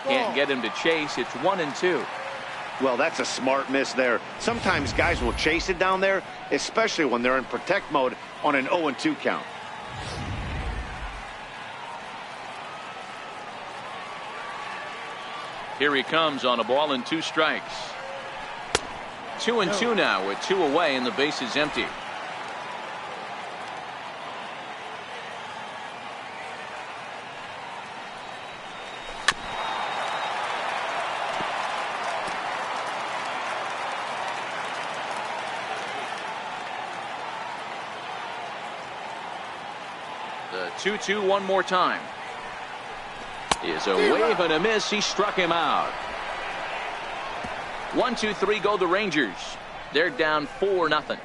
Can't get him to chase. It's 1-2. Well, that's a smart miss there. Sometimes guys will chase it down there, especially when they're in protect mode on an 0-2 count. Here he comes on a ball and 2 strikes. 2-2 now with 2 away and the base is empty. The 2-2 one more time. Is a wave and a miss. He struck him out. 1-2-3 go the Rangers. They're down 4-0.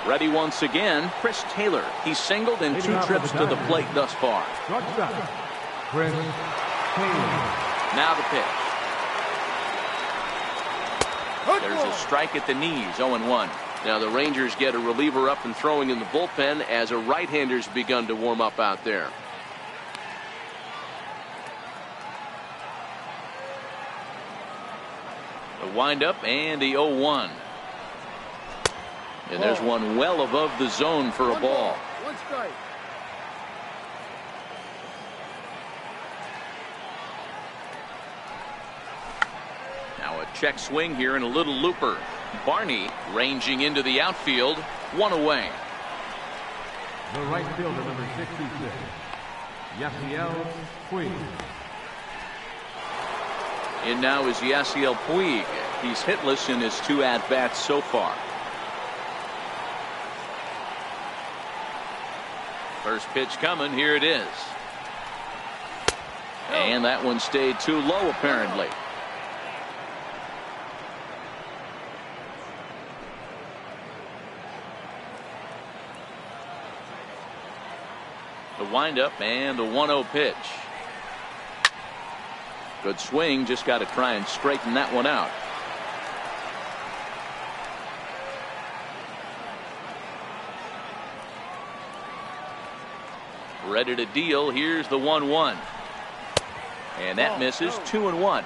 Ready once again, Chris Taylor. He's singled in 2 trips to the plate thus far. Chris Taylor. Now the pitch. There's a strike at the knees, 0-1. Now the Rangers get a reliever up and throwing in the bullpen as a right-hander's begun to warm up out there. The windup and the 0-1. And there's one well above the zone for a ball. 1 strike. Now a check swing here and a little looper. Barney ranging into the outfield. 1 away. The right fielder, number 66, Yasiel Puig. In now is Yasiel Puig. He's hitless in his 2 at-bats so far. First pitch coming. Here it is. And that one stayed too low apparently. The windup and the 1-0 pitch. Good swing. Just got to try and straighten that one out. Ready to deal. Here's the 1-1. And that misses. 2-1.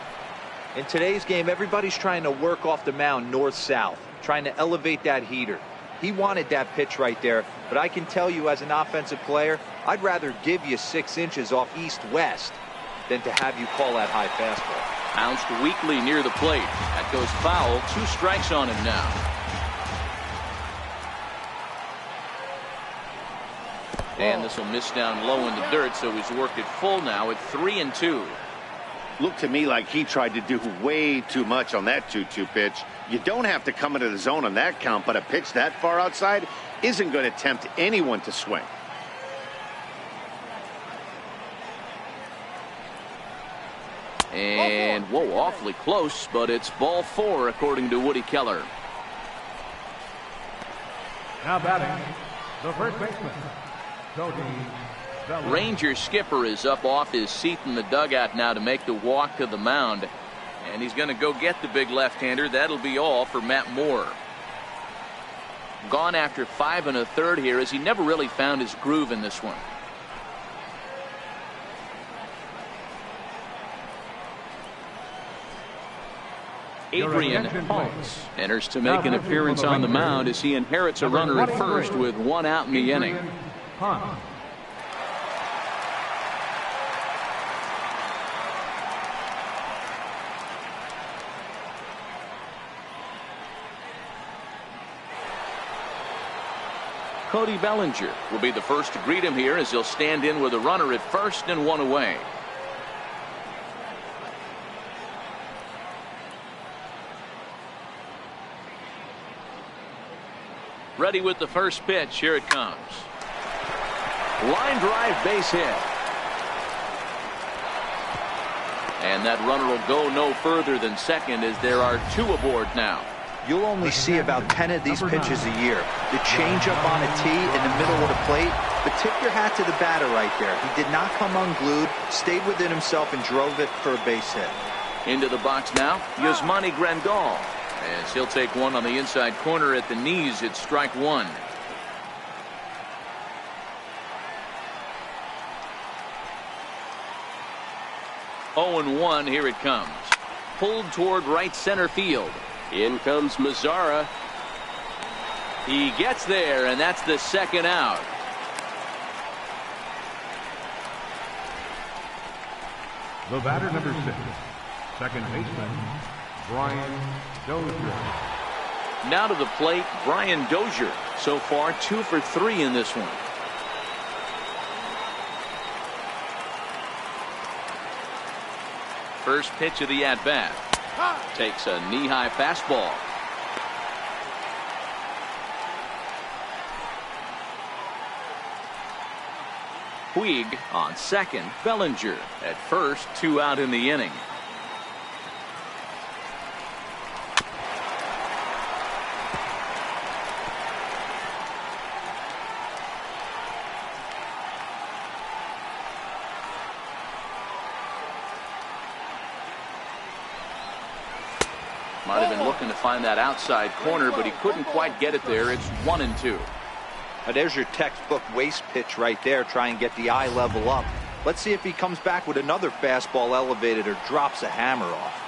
In today's game, everybody's trying to work off the mound north-south, trying to elevate that heater. He wanted that pitch right there, but I can tell you as an offensive player, I'd rather give you 6 inches off east-west than to have you call that high fastball. Bounced weakly near the plate. That goes foul. 2 strikes on him now. And this will miss down low in the dirt, so he's worked it full now at 3-2. Looked to me like he tried to do way too much on that 2-2 pitch. You don't have to come into the zone on that count, but a pitch that far outside isn't going to tempt anyone to swing. And, whoa, awfully close, but it's ball 4 according to Woody Keller. Now batting, the first baseman, Cody Bellinger. Ranger skipper is up off his seat in the dugout now to make the walk to the mound. And he's going to go get the big left-hander. That'll be all for Matt Moore. Gone after 5 1/3 here, as he never really found his groove in this one. Adrian Holtz enters to make an appearance on the mound as he inherits a runner at first with 1 out in the inning. Cody Bellinger will be the first to greet him here as he'll stand in with a runner at first and 1 away. Ready with the first pitch. Here it comes. Line drive, base hit. And that runner will go no further than second as there are 2 aboard now. You'll only see about 10 of these pitches a year. The changeup on a tee in the middle of the plate. But tip your hat to the batter right there. He did not come unglued, stayed within himself, and drove it for a base hit. Into the box now, Yasmani Grandal. As he'll take one on the inside corner at the knees. It's strike 1. Oh and 1. Here it comes. Pulled toward right center field. In comes Mazzara. He gets there, and that's the second out. The batter, number 6, second baseman, Brian Dozier. Now to the plate, Brian Dozier. So far, 2 for 3 in this one. First pitch of the at-bat. Takes a knee-high fastball. Puig on second. Bellinger at first. 2 out in the inning. Might have been looking to find that outside corner, but he couldn't quite get it there. It's 1 and 2. Now there's your textbook waste pitch right there. Try and get the eye level up. Let's see if he comes back with another fastball elevated or drops a hammer off.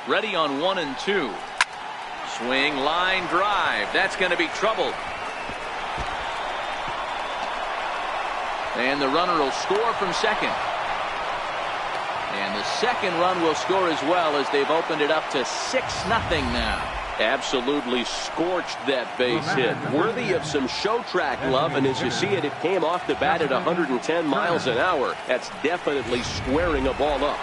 Ready on 1 and 2. Swing, line drive. That's going to be trouble. And the runner will score from second. And the second run will score as well as they've opened it up to 6-0 now. Absolutely scorched that base hit. Worthy of some show track love, and as you see it, it came off the bat at 110 miles an hour. That's definitely squaring a ball up.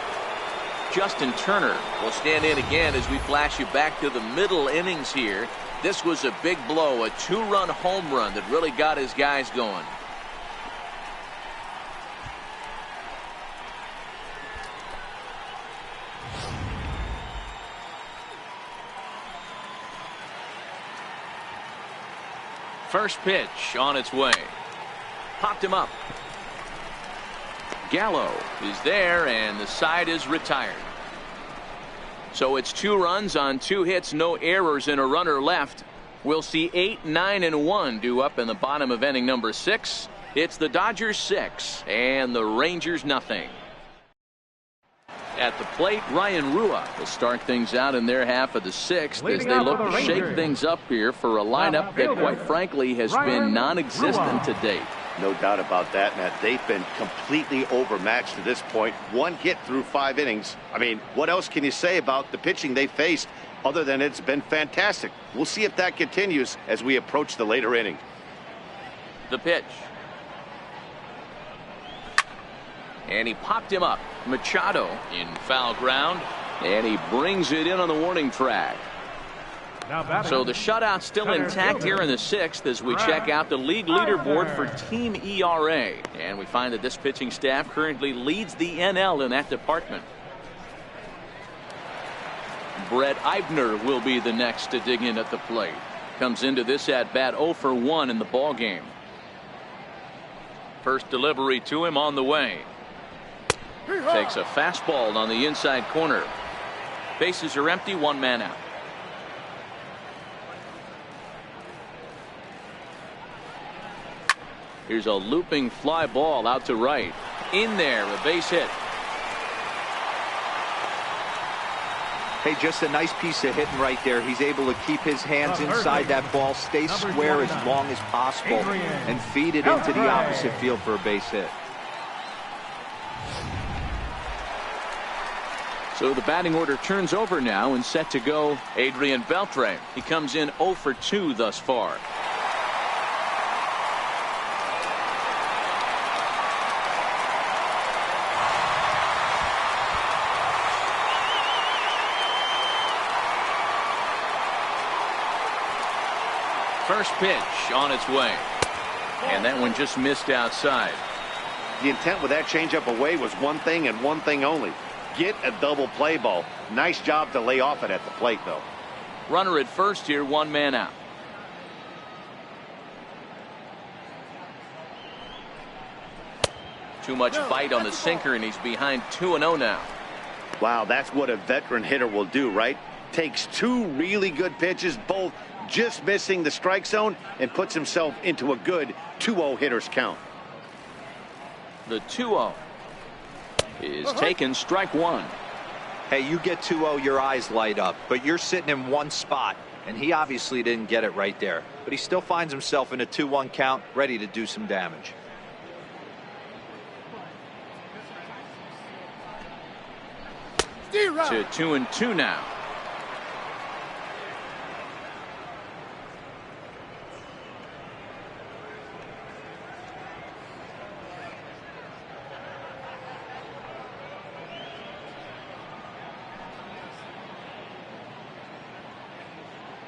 Justin Turner will stand in again as we flash you back to the middle innings here. This was a big blow, a 2-run home run that really got his guys going. First pitch on its way. Popped him up. Gallo is there, and the side is retired. So it's 2 runs on 2 hits, no errors, and a runner left. We'll see 8, 9, and 1 due up in the bottom of inning number 6. It's the Dodgers 6 and the Rangers nothing. At the plate, Ryan Rua will start things out in their half of the 6th as they look to shake things up here for a lineup that, quite frankly, has been non-existent to date. No doubt about that, Matt. They've been completely overmatched to this point. 1 hit through 5 innings. I mean, what else can you say about the pitching they faced other than it's been fantastic? We'll see if that continues as we approach the later inning. The pitch. And he popped him up. Machado in foul ground, and he brings it in on the warning track. So the shutout still intact here in the 6th as we check out the league leaderboard for team ERA. And we find that this pitching staff currently leads the NL in that department. Brett Eibner will be the next to dig in at the plate. Comes into this at bat 0 for 1 in the ball game. First delivery to him on the way. Takes a fastball on the inside corner. Bases are empty, 1 man out. Here's a looping fly ball out to right. In there, a base hit. Hey, just a nice piece of hitting right there. He's able to keep his hands inside that ball, stay square as long as possible, and feed it into the opposite field for a base hit. So the batting order turns over now and set to go Adrian Beltre. He comes in 0 for 2 thus far. First pitch on its way. And that one just missed outside. The intent with that changeup away was one thing and one thing only. Get a double play ball. Nice job to lay off it at the plate, though. Runner at first here, 1 man out. Too much bite on the sinker, and he's behind 2-0 now. Wow, that's what a veteran hitter will do, right? Takes 2 really good pitches, both just missing the strike zone, and puts himself into a good 2-0 hitter's count. The 2-0 is taken, strike 1. Hey, you get 2-0, your eyes light up, but you're sitting in one spot, and he obviously didn't get it right there. But he still finds himself in a 2-1 count, ready to do some damage. To 2-2 now.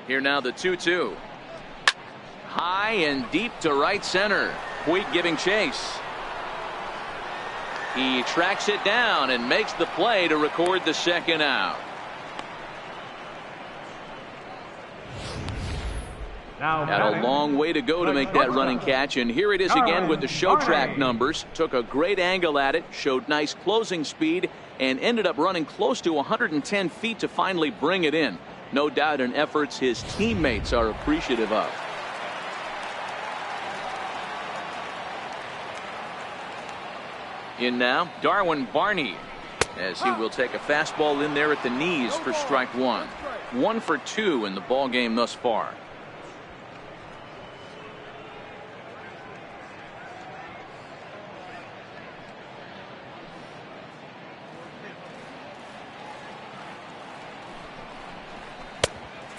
Here now the 2-2. High and deep to right center. Puig giving chase. He tracks it down and makes the play to record the second out. Had a long way to go to make that running catch, and here it is again with the show track numbers. Took a great angle at it, showed nice closing speed, and ended up running close to 110 feet to finally bring it in. No doubt in efforts his teammates are appreciative of. In now, Darwin Barney, as he will take a fastball in there at the knees for strike 1. 1 for 2 in the ball game thus far.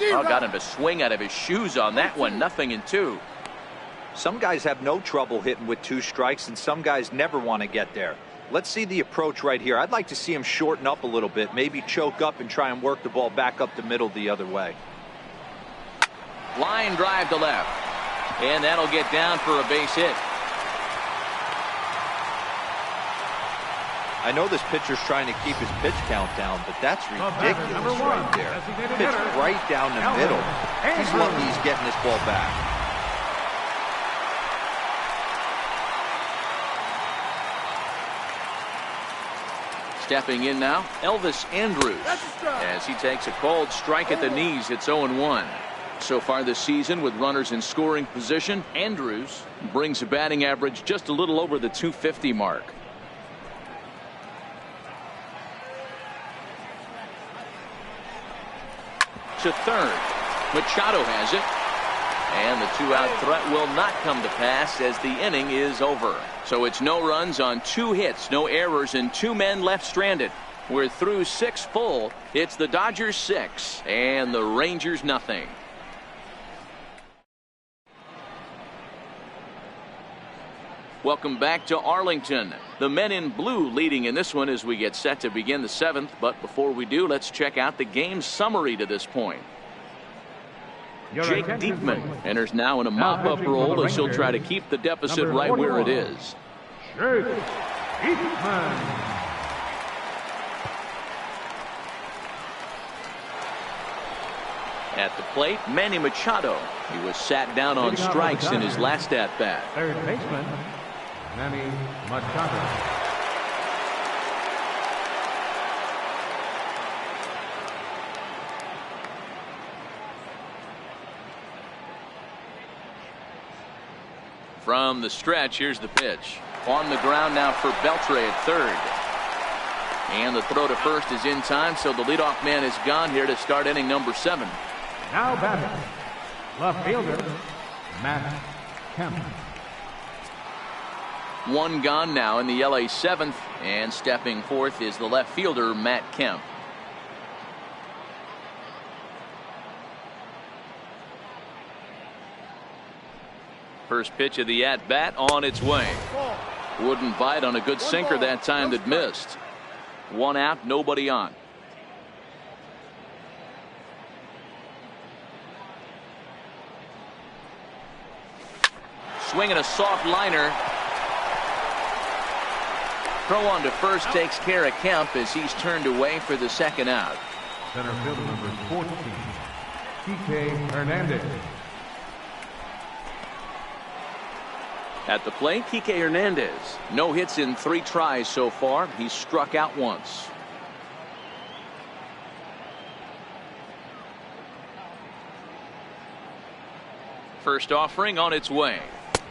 Oh, got him to swing out of his shoes on that one. 0-2. Some guys have no trouble hitting with 2 strikes, and some guys never want to get there. Let's see the approach right here. I'd like to see him shorten up a little bit, maybe choke up and try and work the ball back up the middle the other way. Line drive to left, and that'll get down for a base hit. I know this pitcher's trying to keep his pitch count down, but that's ridiculous right there. Pitch right down the middle. He's lucky he's getting this ball back. Stepping in now, Elvis Andrus, as he takes a called strike at the knees. It's 0-1. So far this season with runners in scoring position, Andrus brings a batting average just a little over the 250 mark. To third. Machado has it. And the 2-out threat will not come to pass as the inning is over. So it's no runs on 2 hits, no errors, and 2 men left stranded. We're through 6 full. It's the Dodgers 6 and the Rangers nothing. Welcome back to Arlington. The men in blue leading in this one as we get set to begin the 7th. But before we do, let's check out the game summary to this point. Jake Diekman enters now in a mop-up role as he'll try to keep the deficit right where it is. Jake Diekman. At the plate, Manny Machado. He was sat down on strikes in his last at-bat. Third baseman, Manny Machado. From the stretch, here's the pitch. On the ground now for Beltre at third. And the throw to first is in time, so the leadoff man is gone here to start inning number 7. Now batting, left fielder, Matt Kemp. One gone now in the LA 7th, and stepping forth is the left fielder, Matt Kemp. First pitch of the at-bat on its way. Wouldn't bite on a good sinker that time that missed. One out, nobody on. Swinging a soft liner. Throw on to first takes care of Kemp as he's turned away for the second out. Center fielder number 14, TK Hernandez. At the plate, Kike Hernandez. No hits in 3 tries so far. He's struck out once. First offering on its way.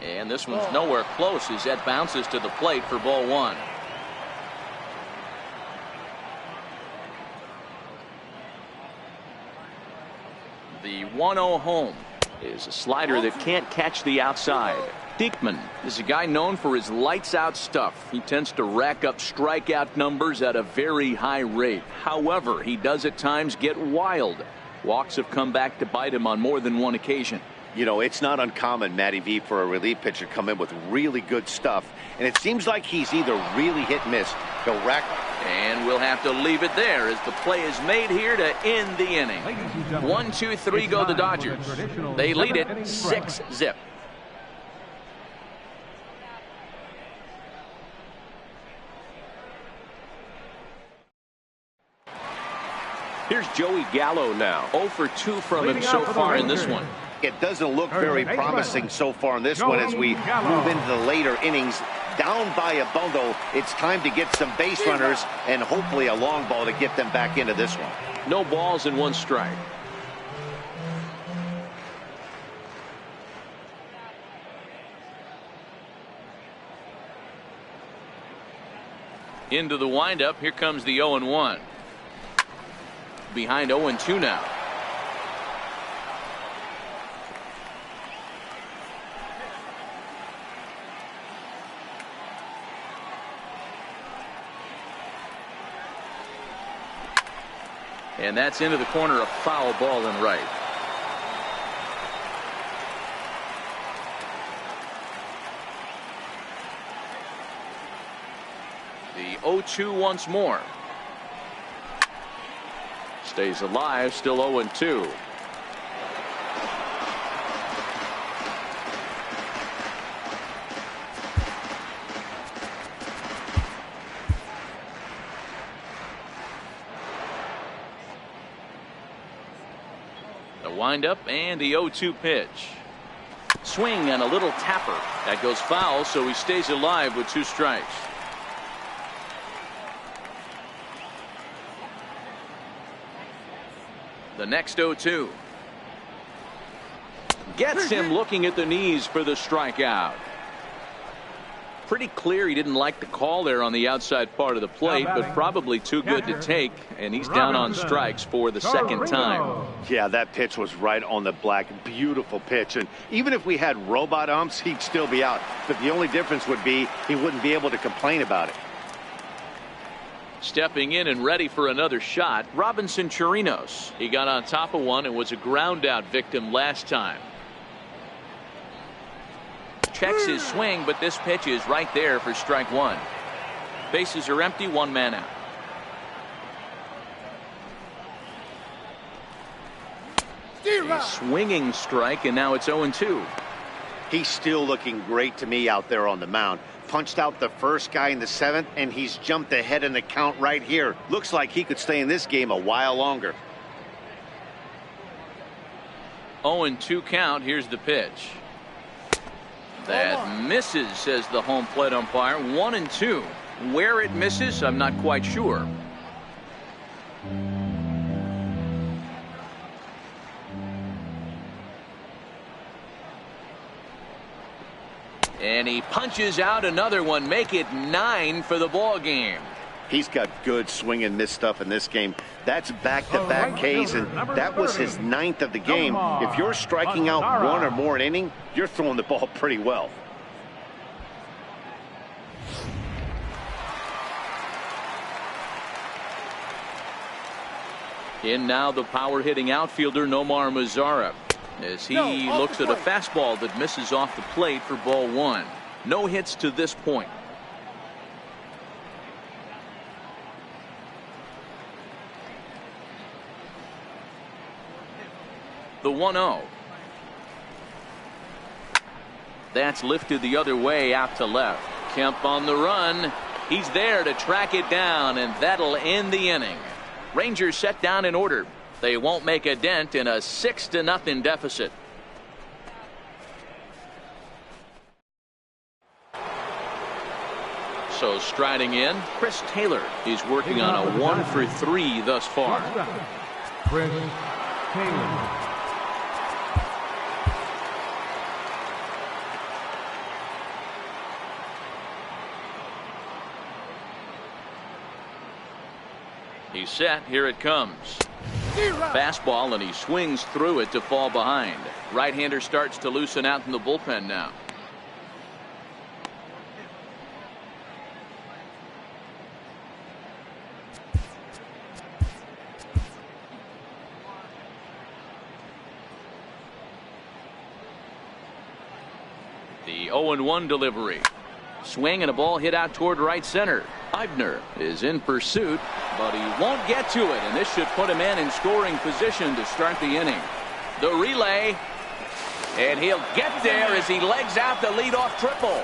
And this one's nowhere close as that bounces to the plate for ball 1. The 1-0 home is a slider that can't catch the outside. Diekman is a guy known for his lights-out stuff. He tends to rack up strikeout numbers at a very high rate. However, he does at times get wild. Walks have come back to bite him on more than one occasion. You know, it's not uncommon, Matty V, for a relief pitcher to come in with really good stuff. And it seems like he's either really hit and miss. He'll rack. And we'll have to leave it there as the play is made here to end the inning. 1, 2, 3 go the Dodgers. They lead it 6-0. Here's Joey Gallo now. 0 for 2 from him so far in this one. It doesn't look very promising so far in this one as we move into the later innings. Down by a bundle, it's time to get some base runners and hopefully a long ball to get them back into this one. No balls and 1 strike. Into the windup, here comes the 0-1. Behind 0-2 now. And that's into the corner, a foul ball and right. The 0-2 once more. Stays alive, still 0-2. The windup and the 0-2 pitch. Swing and a little tapper. That goes foul, so he stays alive with 2 strikes. The next 0-2. Gets him looking at the knees for the strikeout. Pretty clear he didn't like the call there on the outside part of the plate, but probably too good to take, and he's down on strikes for the second time. Yeah, that pitch was right on the black. Beautiful pitch. And even if we had robot umps, he'd still be out. But the only difference would be he wouldn't be able to complain about it. Stepping in and ready for another shot, Robinson Chirinos. He got on top of one and was a ground out victim last time. Checks his swing, but this pitch is right there for strike 1. Bases are empty, 1 man out. A swinging strike, and now it's 0-2. He's still looking great to me out there on the mound. Punched out the first guy in the 7th, and he's jumped ahead in the count right here. Looks like he could stay in this game a while longer. 0-2 count. Here's the pitch. That misses, says the home plate umpire. 1-2. Where it misses, I'm not quite sure. And he punches out another one. Make it 9 for the ball game. He's got good swing and miss stuff in this game. That's back-to-back Ks, and that was his 9th of the game. If you're striking out one or more an inning, you're throwing the ball pretty well. In now the power-hitting outfielder Nomar Mazara, as he looks at a fastball that misses off the plate for ball 1. No hits to this point. The 1-0. That's lifted the other way out to left. Kemp on the run. He's there to track it down, and that'll end the inning. Rangers set down in order. They won't make a dent in a 6-0 deficit. So striding in, Chris Taylor. He's working on a 1 for 3 thus far. Chris Taylor. He's set. Here it comes. Fastball, and he swings through it to fall behind. Right-hander starts to loosen out in the bullpen now. The 0-1 delivery. Swing and a ball hit out toward right center. Eibner is in pursuit, but he won't get to it, and this should put him in scoring position to start the inning. The relay, and he'll get there as he legs out the leadoff triple.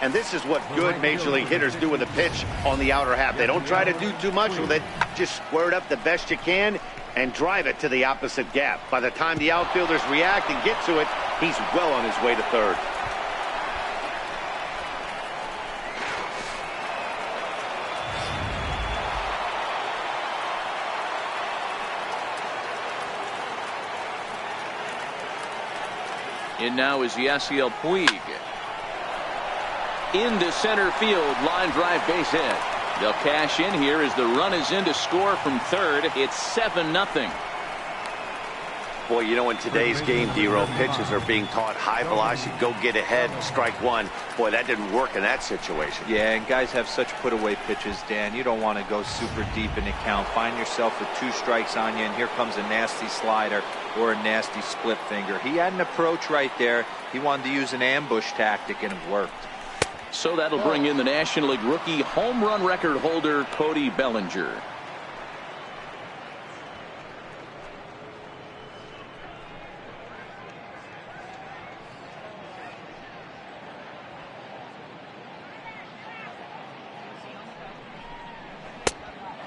And this is what good major league hitters do with a pitch on the outer half. They don't try to do too much with it. Just square it up the best you can and drive it to the opposite gap. By the time the outfielders react and get to it, he's well on his way to third. In now is Yasiel Puig. Into center field, line drive base hit. They'll cash in here as the run is in to score from third. It's 7-0. Boy, you know, in today's game, D-Row, pitches are being taught high velocity, go get ahead, strike one. Boy, that didn't work in that situation. Yeah, and guys have such put-away pitches, Dan. You don't want to go super deep in the count. Find yourself with 2 strikes on you, and here comes a nasty slider or a nasty split finger. He had an approach right there. He wanted to use an ambush tactic, and it worked. So that'll bring in the National League rookie home run record holder, Cody Bellinger.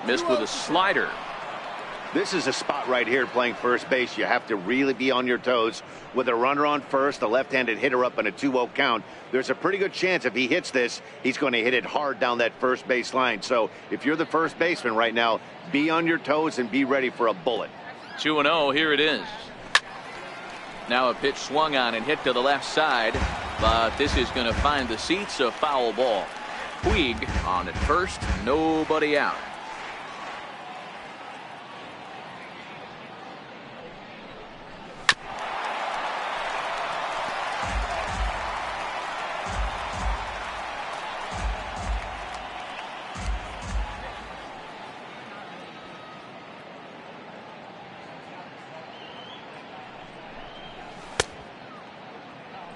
Missed with a slider. This is a spot right here playing first base. You have to really be on your toes. With a runner on first, a left-handed hitter up in a 2-0 count, there's a pretty good chance if he hits this, he's going to hit it hard down that first base line. So if you're the first baseman right now, be on your toes and be ready for a bullet. 2-0, here it is. Now a pitch swung on and hit to the left side, but this is going to find the seats, a foul ball. Puig on at first, nobody out.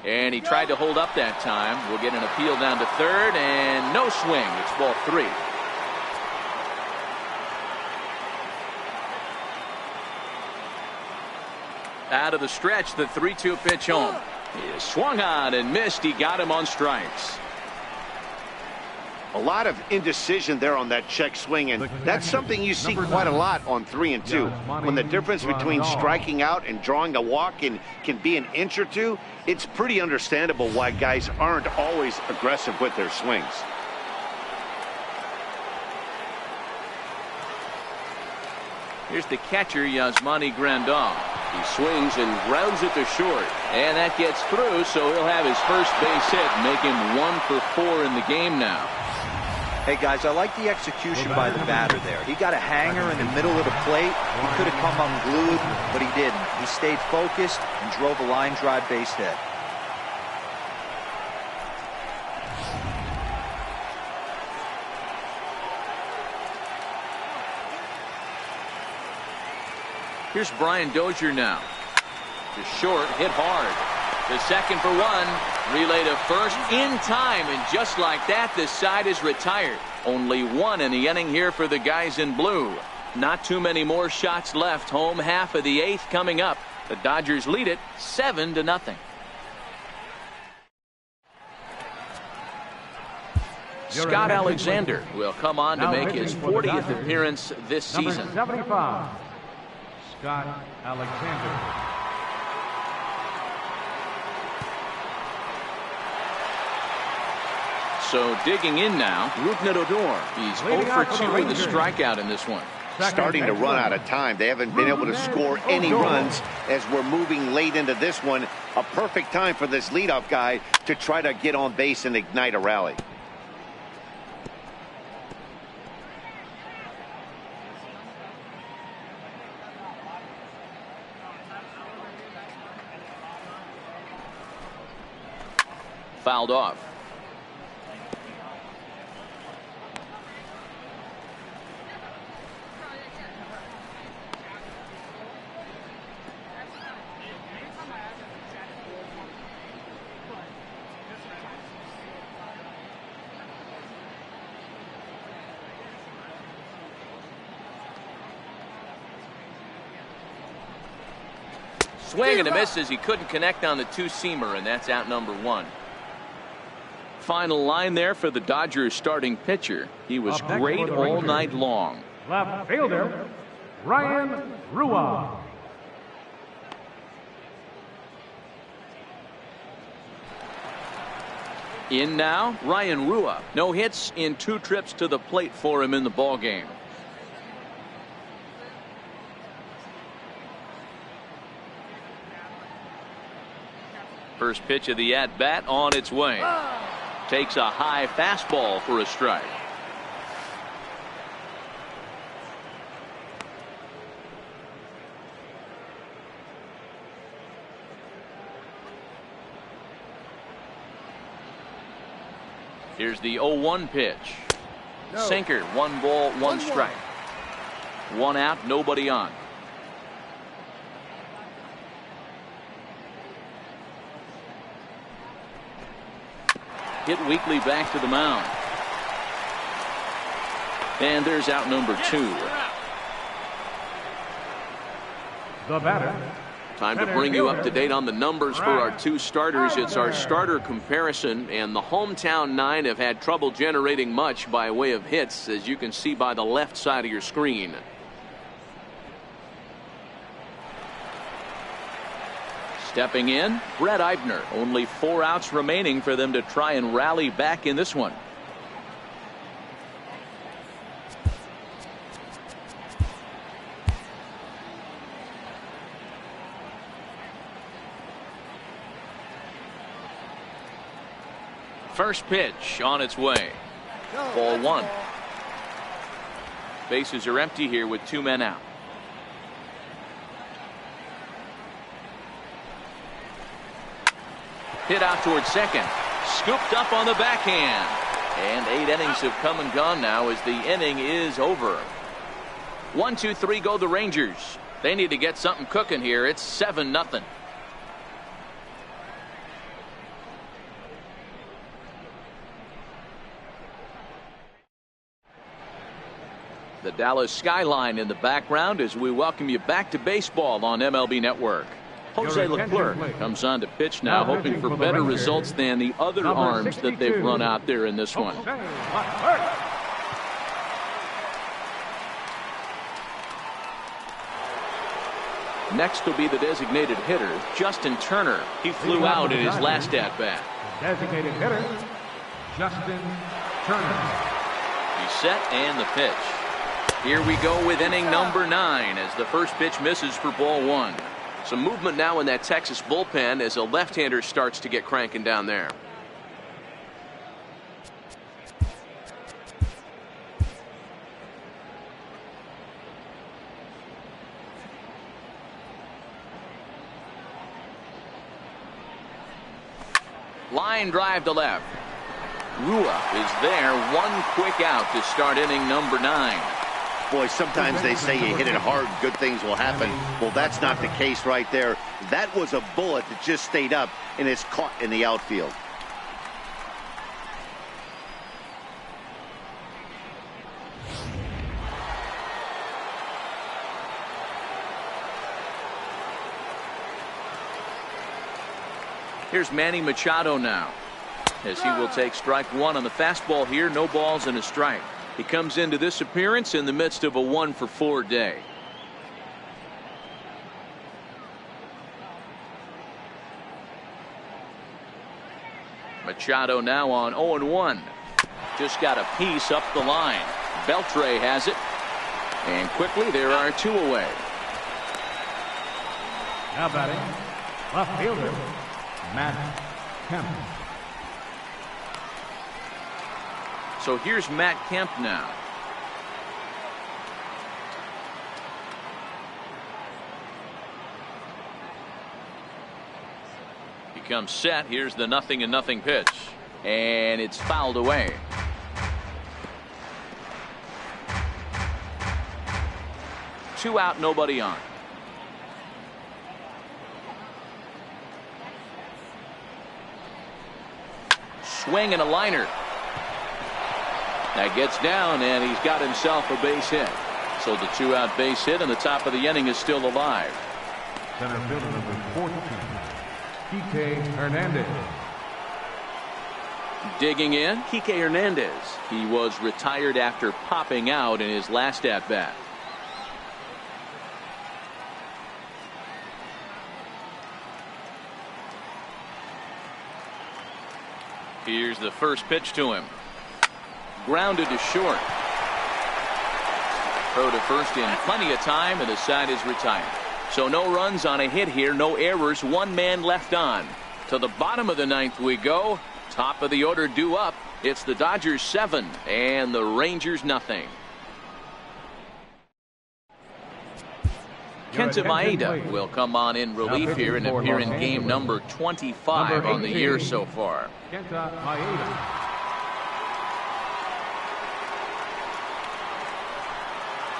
And he tried to hold up that time. We'll get an appeal down to third, and no swing. It's ball 3. Out of the stretch, the 3-2 pitch home. He swung on and missed. He got him on strikes. A lot of indecision there on that check swing, and that's something you see quite a lot on 3 and 2. When the difference between striking out and drawing a walk can be an inch or two, it's pretty understandable why guys aren't always aggressive with their swings. Here's the catcher, Yasmani Grandal. He swings and grounds it to short. And that gets through, so he'll have his first base hit, make him 1 for 4 in the game now. Hey, guys, I like the execution by the batter there. He got a hanger in the middle of the plate. He could have come unglued, but he didn't. He stayed focused and drove a line drive base hit. Here's Brian Dozier now. To short, hit hard. The second for 1. Relay to first in time, and just like that, the side is retired. Only 1 in the inning here for the guys in blue. Not too many more shots left. Home half of the 8th coming up. The Dodgers lead it 7-0. Scott Alexander will come on to make his 40th appearance this season. Number 75, Scott Alexander. So digging in now, Rougned Odor. He's 0 for 2 with a strikeout in this one. Starting to run out of time. They haven't been able to score any runs as we're moving late into this one. A perfect time for this leadoff guy to try to get on base and ignite a rally. Fouled off. Swing and a miss as he couldn't connect on the two-seamer, and that's out number 1. Final line there for the Dodgers starting pitcher. He was great all night long. Left fielder, Ryan Rua. In now, Ryan Rua. No hits in 2 trips to the plate for him in the ballgame. First pitch of the at-bat on its way. Takes a high fastball for a strike. Here's the 0-1 pitch. Sinker, 1 ball, 1 strike. 1 out, nobody on. Hit weakly back to the mound. And there's out number 2. The batter. Time to bring you up to date on the numbers for our 2 starters. It's our starter comparison, and the hometown 9 have had trouble generating much by way of hits, as you can see by the left side of your screen. Stepping in, Brett Eibner. Only 4 outs remaining for them to try and rally back in this one. First pitch on its way. Ball 1. Bases are empty here with 2 men out. Hit out towards second. Scooped up on the backhand. And 8 innings have come and gone now as the inning is over. 1, 2, 3 go the Rangers. They need to get something cooking here. It's 7-0. The Dallas skyline in the background as we welcome you back to baseball on MLB Network. Jose Leclerc comes on to pitch now, hoping for better results than the other arms that they've run out there in this one. Next will be the designated hitter, Justin Turner. He flew out in his last at-bat. Designated hitter, Justin Turner. He's set and the pitch. Here we go with inning number 9 as the first pitch misses for ball 1. Some movement now in that Texas bullpen as a left-hander starts to get cranking down there. Line drive to left. Rua is there, one quick out to start inning number 9. Boy, sometimes they say you hit it hard, good things will happen. Well, that's not the case right there. That was a bullet that just stayed up and is caught in the outfield. Here's Manny Machado now, as he will take strike 1 on the fastball here. No balls and a strike. He comes into this appearance in the midst of a 1-for-4 day. Machado now on 0-1. Just got a piece up the line. Beltre has it, and quickly there are 2 away. Now batting, left fielder, Matt Kemp. So here's Matt Kemp now. He comes set. Here's the 0-0 pitch, and it's fouled away. Two out, nobody on. Swing and a liner. That gets down, and he's got himself a base hit. So the 2-out base hit, and the top of the inning is still alive. Center fielder number 14, Kike Hernandez. Digging in, Kike Hernandez. He was retired after popping out in his last at-bat. Here's the first pitch to him. Grounded to short. Throw to first in plenty of time, and the side is retired. So no runs on a hit here, no errors, 1 man left on. To the bottom of the 9th we go. Top of the order due up. It's the Dodgers 7 and the Rangers nothing. Kenta Maeda will come on in relief here and appear in game number 25 on the year so far. Kenta Maeda.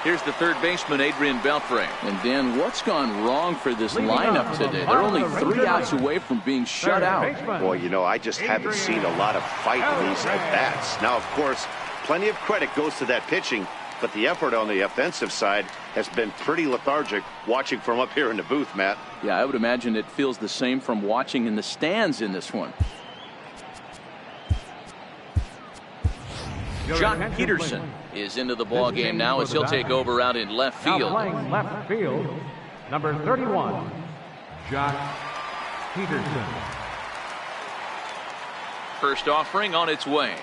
Here's the third baseman, Adrian Beltre. And Dan, what's gone wrong for this lineup today? They're only 3 outs away from being shut out. Boy, you know, I just haven't seen a lot of fight in these at-bats. Now, of course, plenty of credit goes to that pitching, but the effort on the offensive side has been pretty lethargic watching from up here in the booth, Matt. Yeah, I would imagine it feels the same from watching in the stands in this one. Jock Peterson is into the ball game now as he'll take over out in left field. Now playing left field, number 31, Jock Peterson. First offering on its way.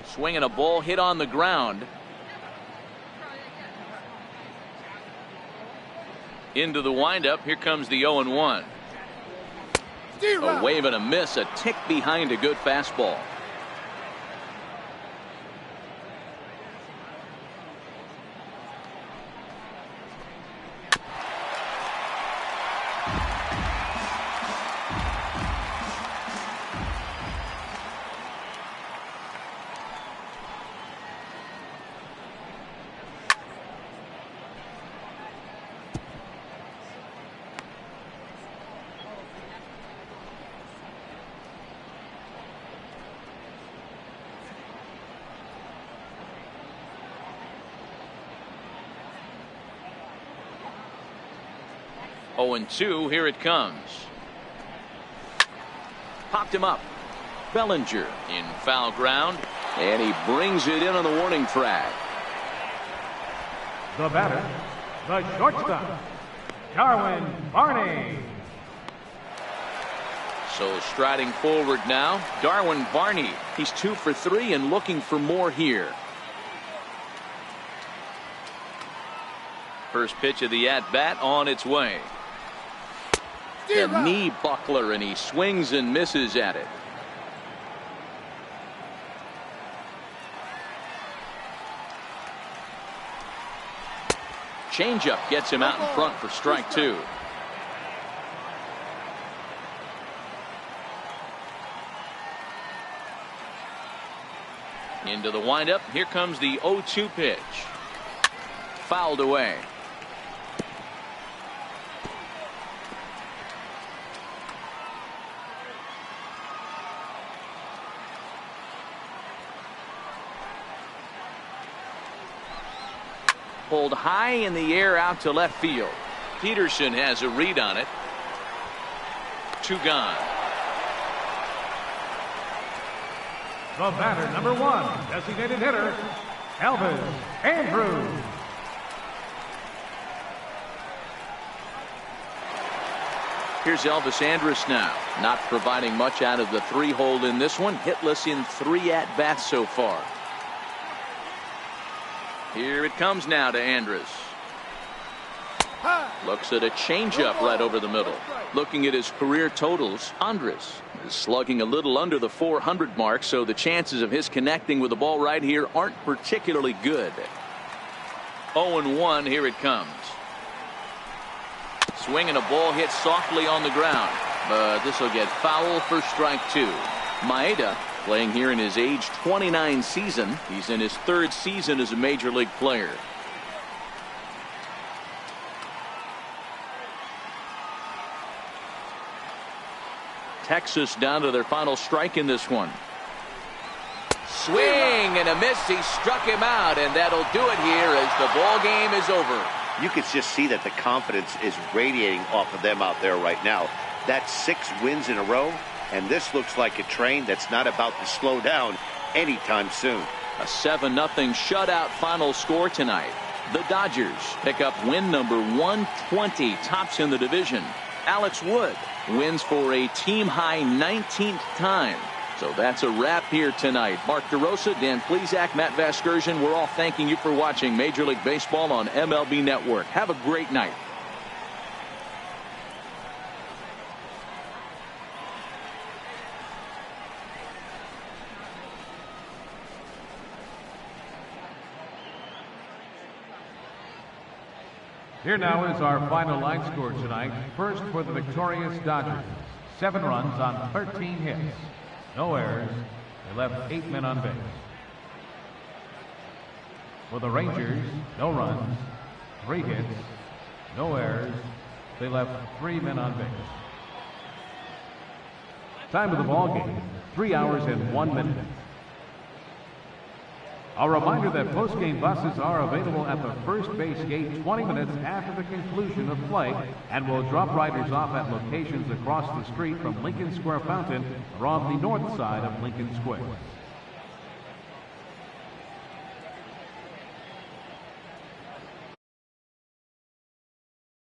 Swinging a ball hit on the ground. Into the windup. Here comes the 0-1. A wave and a miss, a tick behind a good fastball. 0-2, here it comes. Popped him up. Bellinger in foul ground, and he brings it in on the warning track. The batter, the shortstop, Darwin Barney. So striding forward now, Darwin Barney. He's 2 for 3 and looking for more here. First pitch of the at-bat on its way. The knee buckler, and he swings and misses at it. Changeup gets him out in front for strike 2. Into the windup. Here comes the 0-2 pitch. Fouled away. Pulled high in the air out to left field. Peterson has a read on it. 2 gone. The batter, number 1, designated hitter, Elvis Andrus. Here's Elvis Andrus now, not providing much out of the 3-hole in this one. Hitless in 3 at-bats so far. Here it comes now to Andrus. Looks at a changeup right over the middle. Looking at his career totals, Andrus is slugging a little under the 400 mark, so the chances of his connecting with the ball right here aren't particularly good. 0-1, here it comes. Swinging a ball hit softly on the ground, but this will get foul for strike 2. Maeda playing here in his age 29 season. He's in his 3rd season as a major league player. Texas down to their final strike in this one. Swing and a miss. He struck him out, and that'll do it here as the ball game is over. You can just see that the confidence is radiating off of them out there right now. That's 6 wins in a row, and this looks like a train that's not about to slow down anytime soon. A 7-0 shutout final score tonight. The Dodgers pick up win number 120, tops in the division. Alex Wood wins for a team-high 19th time. So that's a wrap here tonight. Mark DeRosa, Dan Plesac, Matt Vasgersian, we're all thanking you for watching Major League Baseball on MLB Network. Have a great night. Here now is our final line score tonight. First for the victorious Dodgers. 7 runs on 13 hits. No errors. They left 8 men on base. For the Rangers, no runs, 3 hits, no errors. They left 3 men on base. Time of the ball game, 3 hours and 1 minute. A reminder that post-game buses are available at the first base gate 20 minutes after the conclusion of play and will drop riders off at locations across the street from Lincoln Square Fountain or on the north side of Lincoln Square.